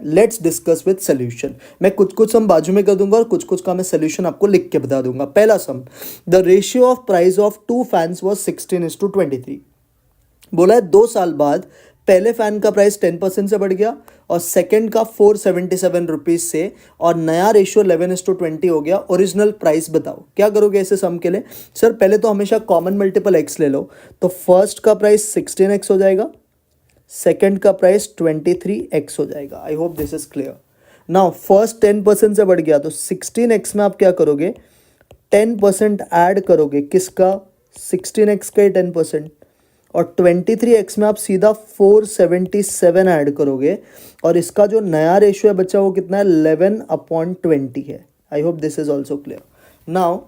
Let's discuss with solution. मैं कुछ कुछ सम बाजू में कर दूंगा और कुछ कुछ का मैं सोल्यूशन आपको लिख के बता दूंगा। पहला sum, the ratio of price of two fans was 16:23। बोला है 2 साल बाद पहले फैन का प्राइस 10% से बढ़ गया और सेकंड का 477 रुपीज से, और नया रेशियो 11:20 हो गया। ओरिजिनल प्राइस बताओ। क्या करोगे ऐसे सम के लिए? सर पहले तो हमेशा कॉमन मल्टीपल एक्स ले लो, तो फर्स्ट का प्राइस 16x हो जाएगा, सेकंड का प्राइस 23x हो जाएगा। आई hope this is clear. Now first 10% से बढ़ गया तो 16x में आप क्या करोगे? 10% ऐड करोगे। किसका? 16x का ही 10%। और 23x में आप सीधा 477 ऐड करोगे, और इसका जो नया रेशियो है बच्चा वो कितना है? 11/20 है। I hope this is also clear. Now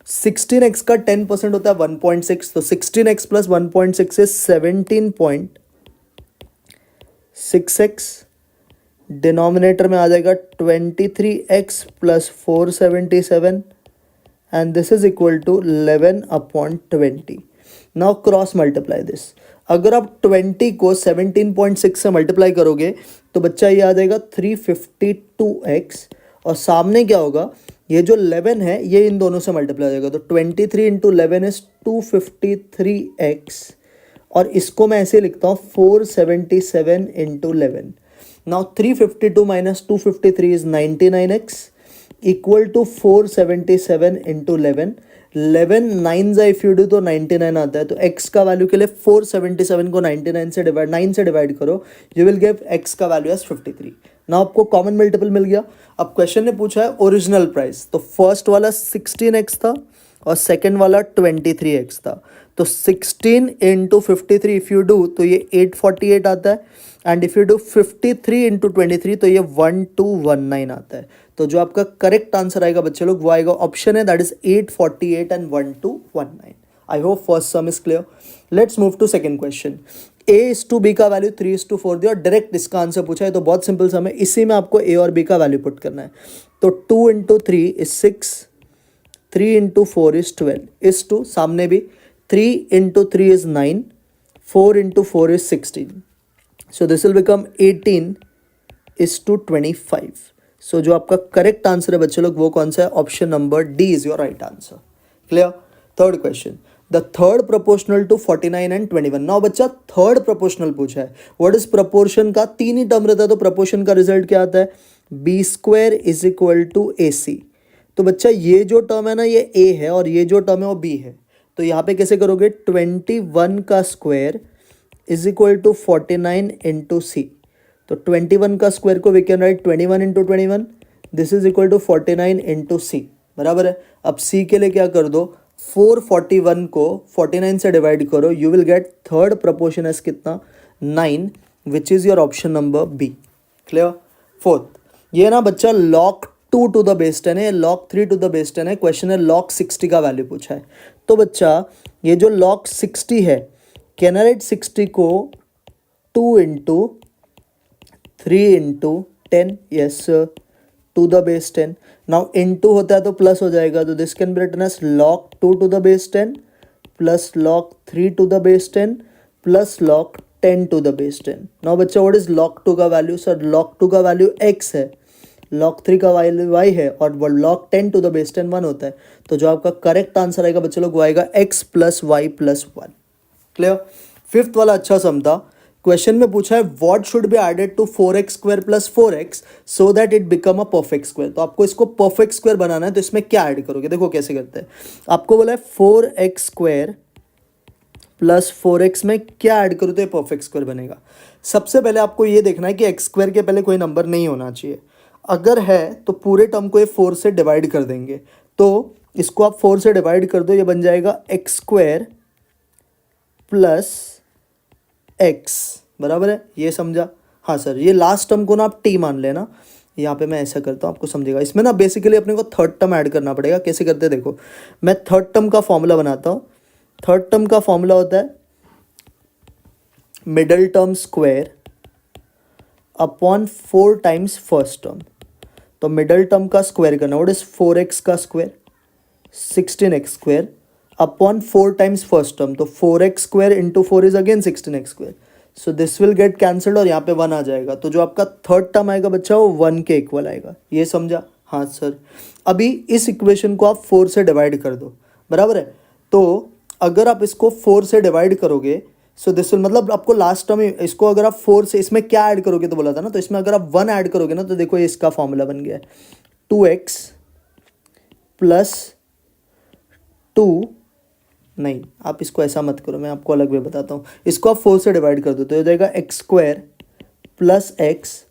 16x का 10% होता है 1.6, तो 16x plus 1.6 is 17.6x। Denominator में आ जाएगा 23x plus 477 and this is equal to 11/20। Now cross multiply this. अगर आप 20 को 17.6 से मल्टीप्लाई करोगे तो बच्चा ये आ जाएगा 352x, और सामने क्या होगा? ये जो 11 है ये इन दोनों से मल्टीप्लाई हो जाएगा, तो 23 इंटू 11 इज 253x, और इसको मैं ऐसे लिखता हूँ 477 into 11। Now 352 minus 253 is 99x equal to 477 into 11। 11 9 if you do तो 99 आता है, तो x का वैल्यू के लिए 477 को 9 से डिवाइड करो, यू विल गेट x का वैल्यू एज 53। ना आपको कॉमन मल्टीपल मिल गया। अब क्वेश्चन ने पूछा है ओरिजिनल प्राइस, तो फर्स्ट वाला 16x था और सेकंड वाला 23x था, तो 16 इंटू 53 इफ यू डू तो ये 848 आता है, and if you do 53 into 23 तो ये 1219 आता है। तो जो आपका करेक्ट आंसर आएगा बच्चे लोग वो आएगा ऑप्शन है, that is 848 and 1219। I hope first sum is clear. Let's move to second question. a/b का वैल्यू 3:4 दिया और डायरेक्ट इसका आंसर पूछा है, तो बहुत सिंपल सम है, इसी में आपको a और b का वैल्यू पुट करना है। तो 2 into 3 is 6, 3 into 4 is 12 is 2, सामने भी 3 into 3 is 9, 4 into 4 is 16, so this will become 18:25। सो जो आपका करेक्ट आंसर है बच्चे लोग वो कौन सा है? Option number D is your right answer. Clear? Third question, the third proportional to 49 and 21। Now बच्चा थर्ड प्रोपोर्शनल पूछा है। व्हाट इज प्रोपोर्शन का? 3 ही टर्म रहता है, तो प्रोपोर्शन का रिजल्ट क्या आता है? b² is equal to AC। तो बच्चा ये जो टर्म है ना ये A है और ये जो टर्म है वो B है, तो यहाँ पे कैसे करोगे? 21 का square is equal to 49 into C। तो 21 का स्क्वायर को we can write 21 into 21, this is equal to 49 into C, बराबर है। अब C के लिए क्या कर दो? 441 को 49 से डिवाइड करो, you will get third proportion as कितना? 9, which is your option number B। Clear? Fourth, ये ना बच्चा log 2 टू द बेस 10 है, log 3 टू द बेस 10 है। क्वेश्चन है log 60 का वैल्यू पूछा है, तो बच्चा ये जो log 60 है, कैन आई राइट 60 को 2 into 3 into 10, yes, to the base 10। Now into होता है तो प्लस हो जाएगा, तो this can be written as log 2 to the base 10 plus log 3 to the base 10 plus log 10 to the base 10। Now बच्चा what is log 2 का value? Sir log 2 का value x है, log 3 का वैल्यू y है, और log 10 to the base 10 1 होता है। तो जो आपका करेक्ट आंसर आएगा बच्चे लोग वो आएगा x plus y plus 1। Clear? Fifth वाला अच्छा सम था। क्वेश्चन में पूछा है what should be added to 4x² plus 4x so that it become a perfect square. तो आपको इसको परफेक्ट स्क्वायर बनाना है, तो इसमें क्या ऐड करोगे? देखो कैसे करते हैं। आपको बोला है 4x² प्लस 4x में क्या ऐड करो तो ये परफेक्ट स्क्वायर बनेगा। सबसे पहले आपको ये देखना है कि x² के पहले कोई नंबर नहीं होना चाहिए। अगर है तो पूरे टर्म को ये 4 से डिवाइड कर देंगे, तो इसको आप 4 से डिवाइड कर दो, ये बन जाएगा x² प्लस x, बराबर है। ये समझा? हाँ सर, ये लास्ट टर्म को ना आप t मान लेना। यहाँ पे मैं ऐसा करता हूँ, आपको समझेगा। इसमें ना बेसिकली अपने को थर्ड टर्म ऐड करना पड़ेगा। कैसे करते हैं देखो, मैं थर्ड टर्म का फॉर्मूला बनाता हूँ। थर्ड टर्म का फॉर्मूला होता है middle term square upon 4 times first term. तो मिडल टर्म का स्क्वायर करना, व्हाट इज 4x का square 16x square upon 4 times first term, तो 4x square into 4 is again 16x square. So this will get cancelled और यहाँ पे 1 आ जाएगा, तो जो आपका थर्ड टर्म आएगा बच्चा वो 1 के इक्वल आएगा। ये समझा? हाँ सर। अभी इस इक्वेशन को आप 4 से डिवाइड कर दो, बराबर है। तो अगर आप इसको 4 से डिवाइड करोगे सो दिस विल, मतलब आपको लास्ट टर्म इसको अगर आप 4 से इसमें क्या ऐड करोगे तो बोला था ना, तो इसमें अगर आप 1 ऐड करोगे ना तो देखो ये इसका फॉर्मूला बन गया है 2x प्लस 2, नहीं आप इसको ऐसा मत करो, मैं आपको अलग वे बताता हूँ। इसको आप 4 से डिवाइड कर दो तो हो जाएगा x square plus x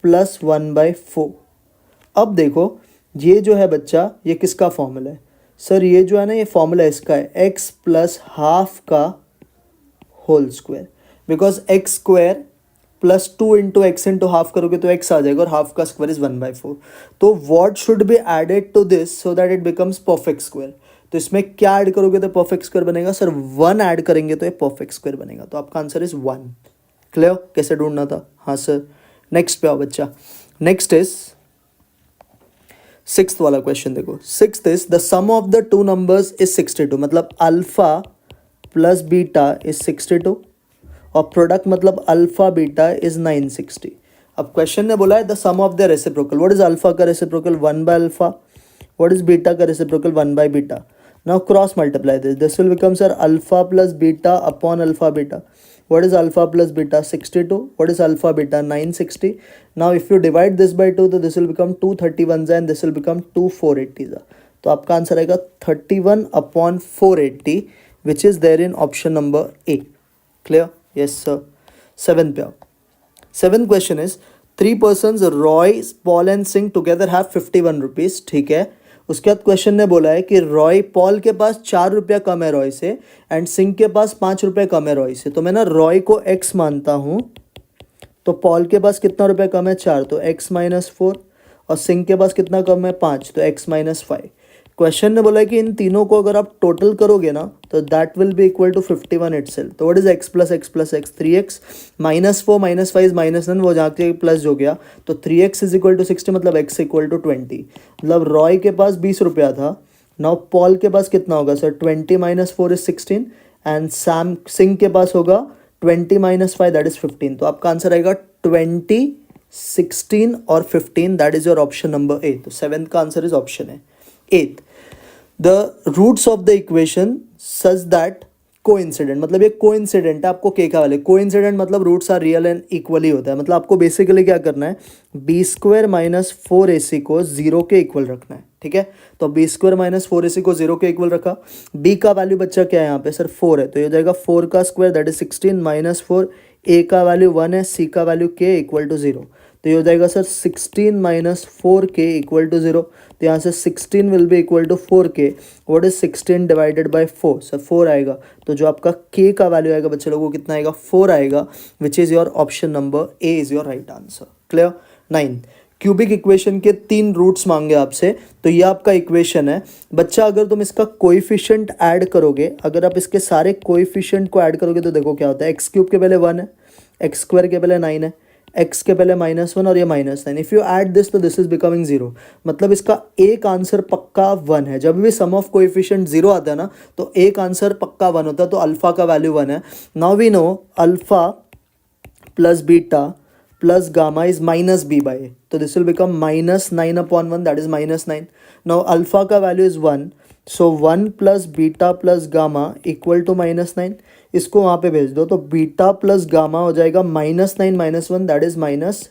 plus 1/4। अब देखो ये जो है बच्चा ये किसका फॉर्मूला है सर? ये जो है ना ये फॉर्मूला इसका है एक्स प्लस हाफ का whole square, because x square plus 2 into x into half करोगे तो एक्स आ जाएगा और हाफ का स्क्वायर इज 1/4। तो what should be added to this so that it becomes perfect square? तो इसमें क्या ऐड करोगे तो परफेक्ट स्क्वायर बनेगा सर? 1 ऐड करेंगे तो ये परफेक्ट स्क्वायर बनेगा, तो आपका आंसर इज 1। क्लियर? कैसे ढूंढना था? हाँ सर। नेक्स्ट पे आओ बच्चा। नेक्स्ट इज 6th वाला क्वेश्चन देखो। 6th is the sum of the two numbers is 62, मतलब अल्फा प्लस बीटा इज 62 और प्रोडक्ट मतलब अल्फा बीटा इज 960। अब क्वेश्चन ने बोला है the sum of the reciprocal. What is alpha का रेसिप्रोकल? 1/अल्फा। व्हाट इज बीटा का रेसिप्रोकल? 1/बीटा। Now cross multiply this will become sir alpha plus beta upon alpha beta. What is alpha plus beta? 62. What is alpha beta? 960. Now if you divide this by 2 तो this will become 2 31s and this will become 2 480s। तो आपका answer आएगा 31 upon 480 which is there in option number A। Clear? Yes sir। 7th पे आओ। 7th question is 3 persons Roy, Paul and Singh together have 51 rupees। ठीक है। उसके बाद question ने बोला है कि रॉय, पॉल के पास 4 रुपया कम है रॉय से एंड सिंह के पास 5 रुपये कम है रॉय से। तो मैं ना रॉय को x मानता हूँ, तो पॉल के पास कितना रुपया कम है? 4, तो x माइनस 4 और सिंह के पास कितना कम है? 5, तो x माइनस 5। क्वेश्चन ने बोला है कि इन तीनों को अगर आप टोटल करोगे ना तो that will be equal to 51 itself. तो what is x plus x plus x? 3x minus 4 minus 5 minus 9, वो जाके प्लस हो गया, तो 3x इज इक्वल टू 60 मतलब x इक्वल टू 20। मतलब रॉय के पास 20 रुपया था। नाउ पॉल के पास कितना होगा sir? 20 minus 4 is 16 and Sam Singh के पास होगा 20 माइनस 5 दैट इज 15। तो आपका आंसर आएगा 20, 16 और 15, that is your option number A. तो 7th का आंसर इज ऑप्शन है 8th। The roots of the equation such that coincident, मतलब ये कोइंसिडेंट है, आपको के का वाले कोइंसिडेंट मतलब roots are real and equally होता है। मतलब आपको बेसिकली क्या करना है? b² माइनस 4ac को 0 के इक्वल रखना है। ठीक है, तो b² माइनस 4ac को 0 के इक्वल रखा। b का वैल्यू बच्चा क्या है यहाँ पे सर? 4 है, तो ये हो जाएगा 4 का square that is 16 minus 4, a का वैल्यू 1 है, c का वैल्यू k इक्वल टू 0। तो ये हो जाएगा sir 16 minus 4k equal to 0। तो यहाँ से 16 will be equal to 4k। What is 16 divided by 4? Sir 4 आएगा, तो जो आपका k का वैल्यू आएगा बच्चे लोगों को कितना आएगा? 4 आएगा, विच is your option number A is your right answer. Clear? 9th, cubic equation के 3 रूट्स मांगे आपसे, तो ये आपका इक्वेशन है बच्चा। अगर तुम इसका कोएफिशिएंट ऐड करोगे, अगर आप इसके सारे कोएफिशिएंट को ऐड करोगे तो देखो क्या होता है। x³ के पहले 1 है, x² के पहले 9 है, x के पहले -1 और ये -9। इफ़ यू ऐड दिस तो दिस इज बिकमिंग 0, मतलब इसका एक आंसर पक्का 1 है। जब भी सम ऑफ कोएफिशिएंट 0 आता है ना तो एक आंसर पक्का 1 होता है, तो अल्फा का वैल्यू 1 है। Now we know alpha plus beta plus gamma is minus b/a, तो this will become -9/1 that is -9। Now alpha का value is 1, so 1 plus beta plus gamma equal to -9। इसको वहाँ पे भेज दो तो बीटा प्लस गामा हो जाएगा -9 माइनस 1 दैट इज -10।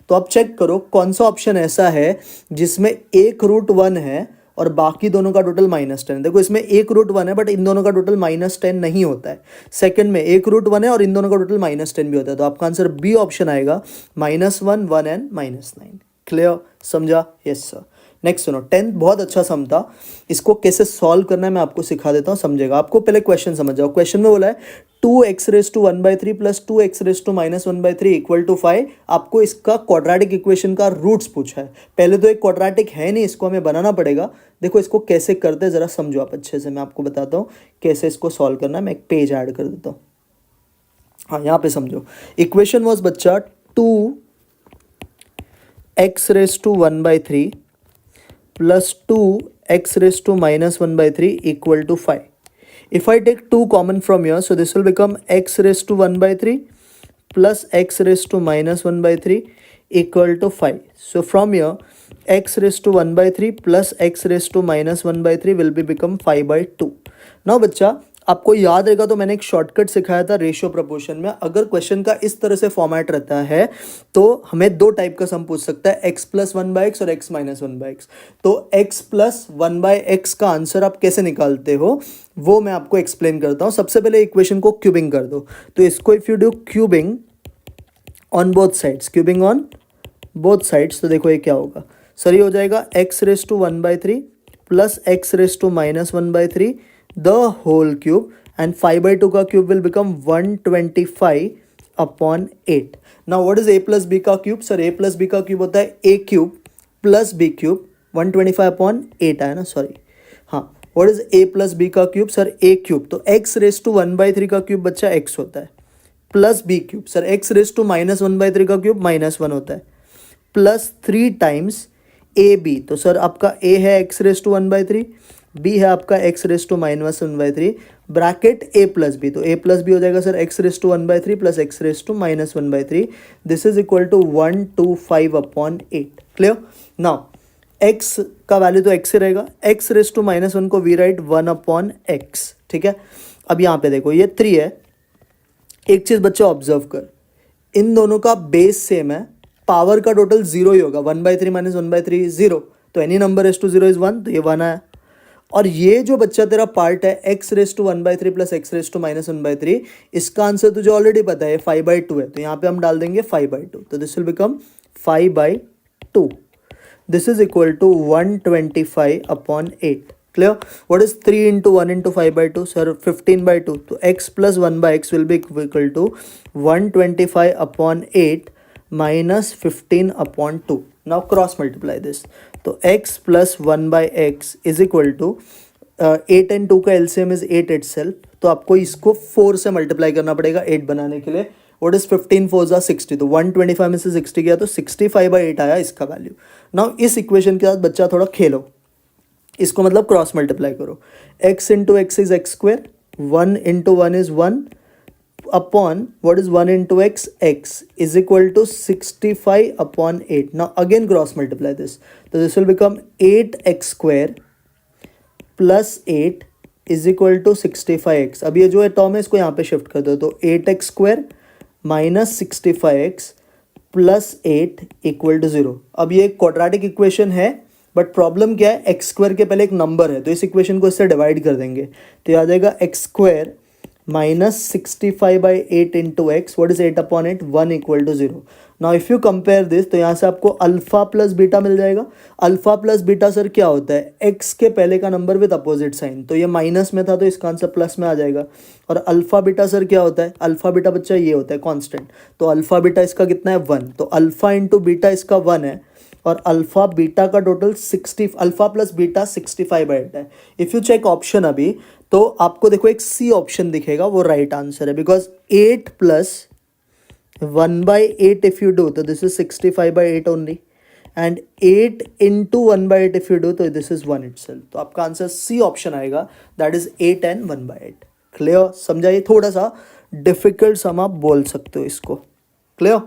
तो आप चेक करो कौन सा ऑप्शन ऐसा है जिसमें एक रूट 1 है और बाकी दोनों का टोटल -10। देखो इसमें एक रूट 1 है बट इन दोनों का टोटल -10 नहीं होता है। सेकंड में एक रूट 1 है और इन दोनों का टोटल -10 भी होता है, तो आपका आंसर बी ऑप्शन आएगा -1, 1 एंड -9। क्लियर? समझा? Yes sir. नेक्स्ट सुनो, 10th बहुत अच्छा सम था, इसको कैसे सॉल्व करना है मैं आपको सिखा देता हूँ, समझेगा। आपको पहले क्वेश्चन समझ जाओ। क्वेश्चन में बोला है 2x⁻³ plus 2x⁻³ equal to 5। आपको इसका क्वाड्रेटिक इक्वेशन का रूट्स पूछा है। पहले तो एक क्वाड्रेटिक है नहीं, इसको हमें बनाना पड़ेगा। देखो इसको कैसे करते हैं ज़रा समझो आप अच्छे से, मैं आपको बताता हूँ कैसे इसको सॉल्व करना है। मैं एक पेज ऐड कर देता हूँ। हाँ यहाँ पे समझो, इक्वेशन वॉज बच्चा 2x⁻⁻³ plus 2x⁻⁻³ equal to 5. If I take 2 common from here, so this will become x⁻⁻³ plus x raised to minus 1 by 3 equal to 5. So from here x raised to 1 by 3 plus x raised to minus 1 by 3 will be become 5 by 2. Now बच्चा आपको याद रहेगा तो मैंने एक shortcut सिखाया था ratio proportion में. अगर क्वेश्चन का इस तरह से फॉर्मेट रहता है तो हमें दो टाइप का सम पूछ सकता है, x प्लस 1 बाई एक्स और x माइनस 1 बाई एक्स. तो x प्लस 1 बाई एक्स का आंसर आप कैसे निकालते हो वो मैं आपको एक्सप्लेन करता हूँ. सबसे पहले इक्वेशन को क्यूबिंग कर दो. तो इसको if you do cubing on both sides, cubing on both sides, तो देखो ये क्या होगा सर. ये हो जाएगा x raise to 1 by 3 plus x raise to minus 1 by 3 the whole cube and 5 by 2 का cube will become 125 upon 8. Now what is a plus B का cube? Sir a plus B का cube होता है a cube plus b cube. 125 upon 8 आया ना, sorry. हाँ, what is a plus B का cube? Sir a cube. तो x raise to 1 by 3 का क्यूब बच्चा x होता है plus B cube. Sir x race to minus 1 by 3 का क्यूब -1 होता है प्लस 3 टाइम्स ए बी. तो सर आपका ए है x raise to 1 by 3, B है आपका x race to minus 1 by 3, bracket A plus B. तो ए प्लस बी हो जाएगा sir x raise to 1 by 3 plus x race to minus 1 by 3. This is equal to 125 upon 8. Clear? Now x का value तो x ही रहेगा. X race to minus 1 को we write 1 upon x. ठीक है, अब यहाँ पे देखो ये 3 है. एक चीज बच्चा ऑब्जर्व कर, इन दोनों का बेस सेम है, पावर का टोटल जीरो ही होगा. 1 बाई 3 माइनस 1 बाई 3 जीरो. तो any number raise to zero is 1, तो ये 1 आया. और ये जो बच्चा तेरा पार्ट है x raise to 1 by 3 plus x race to minus 1 by 3, इसका आंसर तुझे ऑलरेडी पता है 5 बाई 2 है. तो यहाँ पे हम डाल देंगे 5 बाई 2. तो this will become 5 by 2. This is equal to 125 upon 8. Clear? What is 3 into 1 into 5 by 2? Sir, 15 by 2. So x plus 1 by x will be equal to 125 upon 8 minus 15 upon 2. Now cross multiply this. तो x plus 1 by x is equal to 8 and 2 का LCM is 8 itself. तो आपको इसको 4 से multiply करना पड़ेगा 8 बनाने के लिए. What is 15 4 जा 60. तो 125 में से 60 गया तो 65 by 8 आया इसका वैल्यू. नाउ इस इक्वेशन के साथ बच्चा थोड़ा खेलो, इसको मतलब क्रॉस मल्टीप्लाई करो. x into x is x square, 1 into 1 is 1 upon what is 1 into x, x is equal to 65 upon 8. Now again cross multiply this. तो this will become 8x square plus 8 is equal to 65x. अब ये जो है term है इसको यहाँ पे shift कर दो. तो 8x square minus 65x plus 8 equal to 0. अब ये क्वाड्रेटिक इक्वेशन है, बट प्रॉब्लम क्या है, एक्स स्क्वायर के पहले एक नंबर है तो इस इक्वेशन को इससे डिवाइड कर देंगे. तो याद आएगा x square minus 65 by 8 into x. What is 8 upon 8? 1 equal to 0. Now if you compare this तो यहाँ से आपको अल्फा प्लस बीटा मिल जाएगा. अल्फा प्लस बीटा सर क्या होता है? एक्स के पहले का नंबर विद अपोजिट साइन. तो ये माइनस में था तो इसका आंसर प्लस में आ जाएगा. और अल्फा बीटा सर क्या होता है? अल्फा बीटा बच्चा ये होता है कॉन्स्टेंट. तो अल्फा बीटा इसका कितना है? 1. तो अल्फा इंटू बीटा इसका 1 है और अल्फा बीटा का total 60, alpha plus beta 65 by 8 है. इफ़ यू चेक ऑप्शन अभी तो आपको देखो एक सी ऑप्शन दिखेगा, वो राइट आंसर है. Because 8 plus 1 by 8 if you do तो this is 65 by 8 only, and 8 into 1 by 8 if you do तो दिस इज 1 इटसेल्फ. तो आपका आंसर सी ऑप्शन आएगा, that is 8 and 1 by 8. Clear? समझाइए, थोड़ा सा डिफिकल्ट सम आप बोल सकते हो इसको. क्लियर?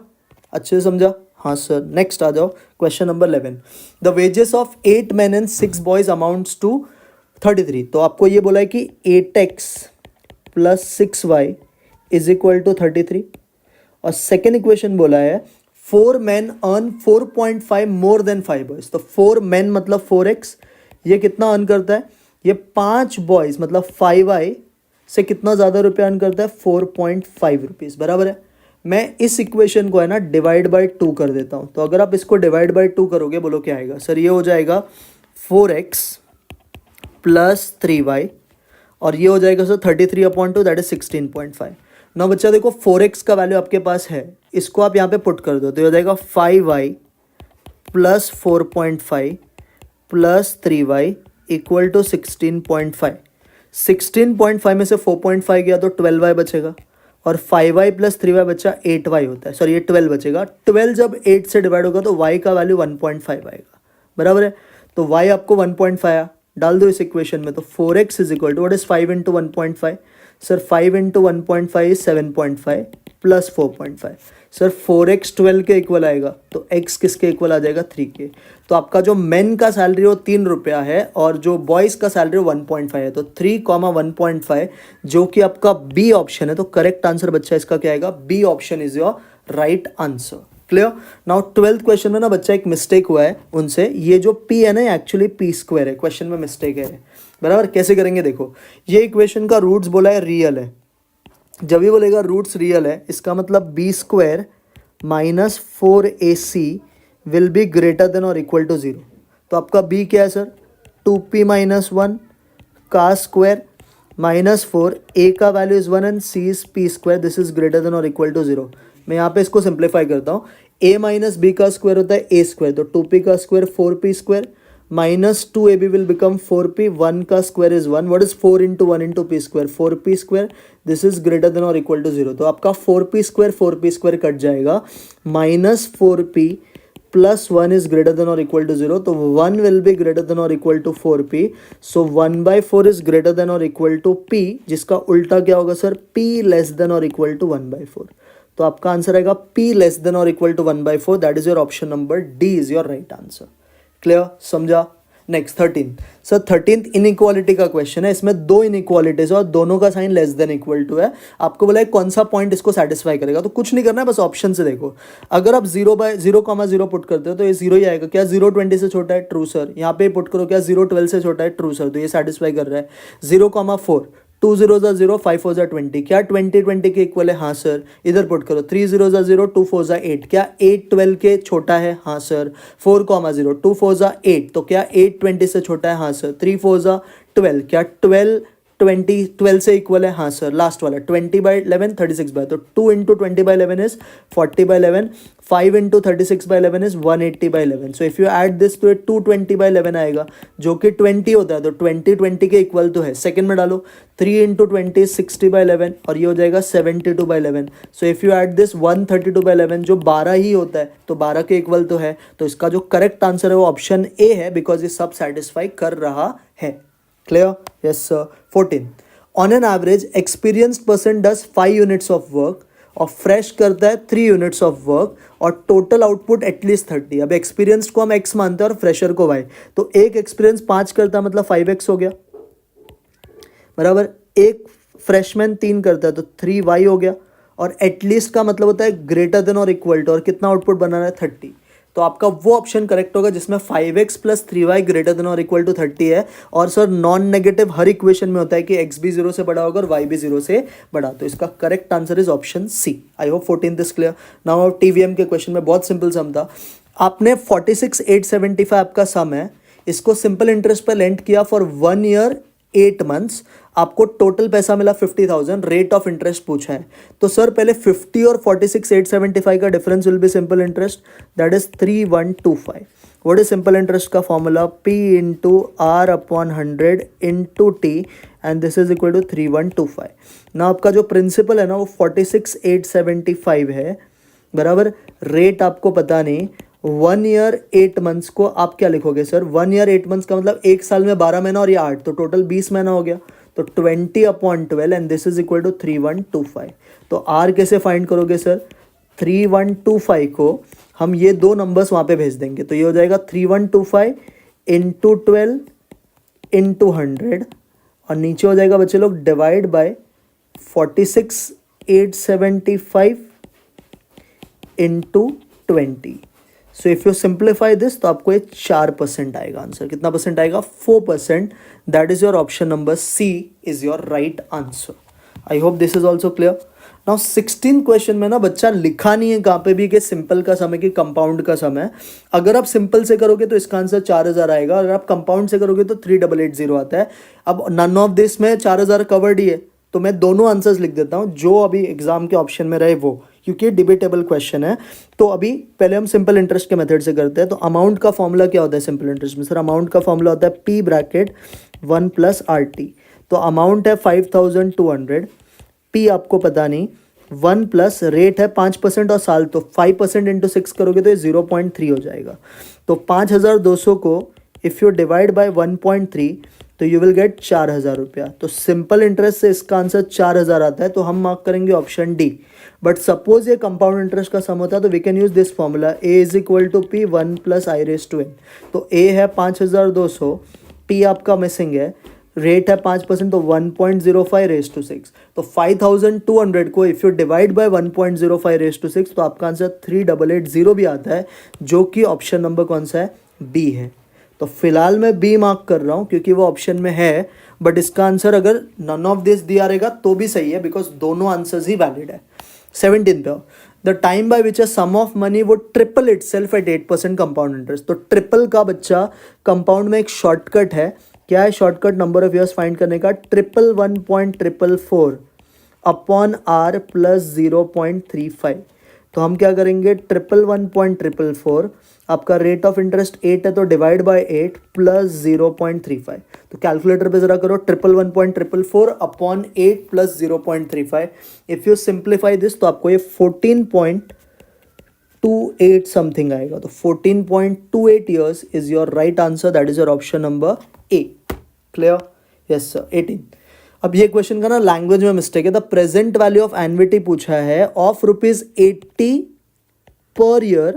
अच्छे से समझा? हाँ सर. नेक्स्ट आ जाओ, question number 11. The wages of 8 men and 6 boys amounts to 33. तो आपको ये बोला है कि 8x plus 6y is equal to 33. और सेकेंड इक्वेशन बोला है 4 men earn 4.5 more than 5 boys. तो 4 men मतलब 4x, ये कितना अर्न करता है? ये 5 boys मतलब 5y से कितना ज़्यादा रुपया अर्न करता है? 4.5 रुपीज़. बराबर है. मैं इस इक्वेशन को है ना डिवाइड बाय 2 कर देता हूँ. तो अगर आप इसको डिवाइड बाय 2 करोगे, बोलो क्या आएगा? सर ये हो जाएगा 4x प्लस 3y और ये हो जाएगा सर 33 अपॉन 2 दैट इज 16.5. ना बच्चा देखो 4x का वैल्यू आपके पास है, इसको आप यहाँ पे पुट कर दो तो ये हो जाएगा 5y plus 4.5 plus 3y equal to 16.5. 16.5 में से 4.5 गया तो 12y बचेगा और 5y प्लस 3y बच्चा 8y होता है. सॉरी ये 12 बचेगा. 12 जब 8 से डिवाइड होगा तो y का वैल्यू 1.5 आएगा. बराबर है. तो y आपको 1.5 आया, डाल दो इस इक्वेशन में. तो 4x is equal to what is 5 into 1.5? Sir 5 into 1.5 is 7.5 plus 4.5। Sir 4x 12 के इक्वल आएगा, तो x किसके इक्वल आ जाएगा 3k। तो आपका जो मेन का सैलरी वो 3 रुपया है और जो बॉयज़ का सैलरी 1.5 है, तो 3, 1.5 जो कि आपका बी ऑप्शन है। तो करेक्ट आंसर बच्चा इसका क्या आएगा, B option is your right answer. Clear. Now 12th question में ना बच्चा एक मिस्टेक हुआ है उनसे, ये जो p है ना एक्चुअली p स्क्वायर है, क्वेश्चन में मिस्टेक है बराबर। कैसे करेंगे देखो, ये इक्वेशन का रूट्स बोला है रियल है, जब भी बोलेगा रूट्स रियल है इसका मतलब B square minus 4ac will be greater than और इक्वल टू 0। तो आपका b क्या है सर, 2p माइनस 1 का स्क्वायर माइनस 4, a का value is 1 and c is p square, this is greater than और इक्वल टू 0। मैं यहाँ पे इसको सिंप्लीफाई करता हूँ, a माइनस b का स्क्वायर होता है a स्क्वायर, तो 2p का square 4p square minus 2ab will become 4p, 1 का square is 1, what is 4 into 1 into p square, 4p square, this is greater than और इक्वल टू 0। तो आपका 4p square cut जाएगा, minus 4p plus 1 is greater than और equal to 0, तो 1 will be greater than और equal to 4p, so 1/4 is greater than और equal to p, जिसका उल्टा क्या होगा सर, p लेस देन और इक्वल टू 1/4। तो आपका आंसर आएगा p लेस देन और equal to 1/4, that is your option number D is your right answer. Clear, समझा। नेक्स्ट 13 सर, 13th इनइक्वालिटी का क्वेश्चन है, इसमें दो इनइक्वालिटीज और दोनों का sign less than equal to है। आपको बोला है कौन सा पॉइंट इसको सेटिस्फाई करेगा, तो कुछ नहीं करना है, बस ऑप्शन से देखो। अगर आप 0/0, पुट करते हो तो ये 0 ही आएगा। क्या 0 20 से छोटा है, ट्रू सर। यहाँ पे पुट करो, क्या 0 12 से छोटा है, ट्रू सर, तो ये सेटिस्फाई कर रहा है। 0,4, 2 0 0, 5 4 20, क्या 20 20 के इक्वल है, हाँ सर। इधर पुट करो, 3 0 0, 2 4 8, क्या 8 12 के छोटा है, हाँ सर। 4,0, 2 4 8, तो क्या 8 20 से छोटा है, हाँ सर। 3 4 12, क्या 12 से इक्वल है, हाँ सर। लास्ट वाला 20/11 36/, तो 2 into 20/11 is 40/11, 5 into 36/11 is 180/11। So if you add this तो 220/11 आएगा, जो कि 20 होता है, तो 20 20 के इक्वल तो है। सेकंड में डालो, 3 इंटू 20 60/11 और ये हो जाएगा 72/11। So if you add this 132/11, जो 12 ही होता है, तो 12 के इक्वल तो है। तो इसका जो करेक्ट आंसर है वो ऑप्शन ए है, बिकॉज ये सब सेटिस्फाई कर रहा है। Clear? Yes sir. 14. On an average, experienced person does 5 units of work और फ्रेश करता है 3 units of work और टोटल आउटपुट एटलीस्ट 30। अब एक्सपीरियंस्ड को हम x मानते हैं और फ्रेशर को y, तो एक एक्सपीरियंस 5 करता है मतलब 5x हो गया बराबर। एक फ्रेशमैन 3 करता है तो 3y हो गया, और एटलीस्ट का मतलब होता है ग्रेटर देन और इक्वल टू, और कितना आउटपुट बना रहा है 30। तो आपका वो ऑप्शन करेक्ट होगा जिसमें 5x plus 3y greater than और इक्वल टू 30 है। और सर नॉन नेगेटिव हर इक्वेशन में होता है कि x भी 0 से बड़ा होगा और y भी 0 से बड़ा, तो इसका correct answer is option C. I hope 14 this clear. Now TVM के क्वेश्चन में बहुत सिंपल सम था। आपने 46,875 आपका सम है, इसको सिंपल इंटरेस्ट पर लेंड किया फॉर 1 ईयर 8 मंथ्स, आपको टोटल पैसा मिला 50,000, रेट ऑफ इंटरेस्ट पूछा है। तो सर पहले 50 और 46,875 का difference will be simple interest, that is 3125। What is simple interest का formula, P into R upon 100 into T, and this is equal to 3125। ना आपका जो प्रिंसिपल है ना वो 46,875 है बराबर। रेट आपको पता नहीं, 1 ईयर 8 मंथ्स को आप क्या लिखोगे सर, 1 ईयर 8 मंथ्स का मतलब एक साल में 12 महीना और ये 8, तो टोटल 20 महीना हो गया, तो 20/12 and this is equal to 3125। तो R कैसे फाइंड करोगे सर, 3125 को हम ये दो नंबर्स वहाँ पे भेज देंगे, तो ये हो जाएगा 3125 इंटू 12 इंटू 100, और नीचे हो जाएगा बच्चे लोग divide by 46,875 into 20। So if you simplify this तो आपको ये 4% आएगा आंसर। कितना परसेंट आएगा, 4%। That is your option number C is your right answer. I hope this is also clear. Now 16 question में ना बच्चा लिखा नहीं है कहाँ पे भी कि सिंपल का सम है कि कंपाउंड का सम है। अगर आप सिंपल से करोगे तो इसका आंसर 4,000 आएगा, अगर आप कंपाउंड से करोगे तो 3,880 आता है। अब नन ऑफ दिस में 4,000 कवर्ड ही है, तो मैं दोनों आंसर्स लिख देता हूँ जो अभी एग्जाम के ऑप्शन में रहे वो, क्योंकि डिबेटेबल क्वेश्चन है। तो अभी पहले हम सिंपल इंटरेस्ट के मेथड से करते हैं। तो अमाउंट का फॉर्मूला क्या होता है सिंपल इंटरेस्ट में, सर अमाउंट का फॉर्मूला होता है P ब्रैकेट 1 प्लस RT। तो अमाउंट है 5,200, P आपको पता नहीं, 1 प्लस रेट है 5% और साल, तो 5% इंटू 6 करोगे तो ये 0.3 हो जाएगा। तो 5,200 को इफ़ यू डिवाइड बाय 1.3 तो यू विल गेट 4,000 रुपया। तो सिंपल इंटरेस्ट से इसका आंसर 4,000 आता है, तो हम मार्क करेंगे ऑप्शन डी। बट सपोज ये कंपाउंड इंटरेस्ट का सम होता है तो we can use this formula, A is equal to P 1 plus I raise to N. तो ए है 5,200, टी आपका मिसिंग है, रेट है 5%, तो 1.05 रेस टू 6। तो 5,200 को if you divide by 1.05 raise to 6 तो आपका आंसर 3,880 भी आता है, जो कि ऑप्शन नंबर कौन सा है, बी है। तो फिलहाल मैं बी मार्क कर रहा हूँ क्योंकि वो ऑप्शन में है, बट इसका आंसर अगर नन ऑफ दिस दिया रहेगा तो भी सही है, बिकॉज दोनों आंसर्स ही वैलिड है। 17 पे the time by which a sum of money वो triple itself at 8% compound interest. तो ट्रिपल का बच्चा कंपाउंड में एक शॉर्टकट है, क्या है shortcut number of years find करने का, 111.444 अपॉन आर प्लस 0.35। तो हम क्या करेंगे, 111.444, आपका रेट ऑफ इंटरेस्ट 8 है तो डिवाइड बाय 8 प्लस 0.35। तो कैलकुलेटर पे जरा करो, 111.444 upon 8 plus 0.35। If you simplify this तो आपको ये 14.28 समथिंग आएगा। तो 14.28 years is your right answer, that is your option number A. Clear? Yes sir. 18। अब ये क्वेश्चन का ना लैंग्वेज में मिस्टेक है। The present value of annuity पूछा है ऑफ ₹80 पर ईयर,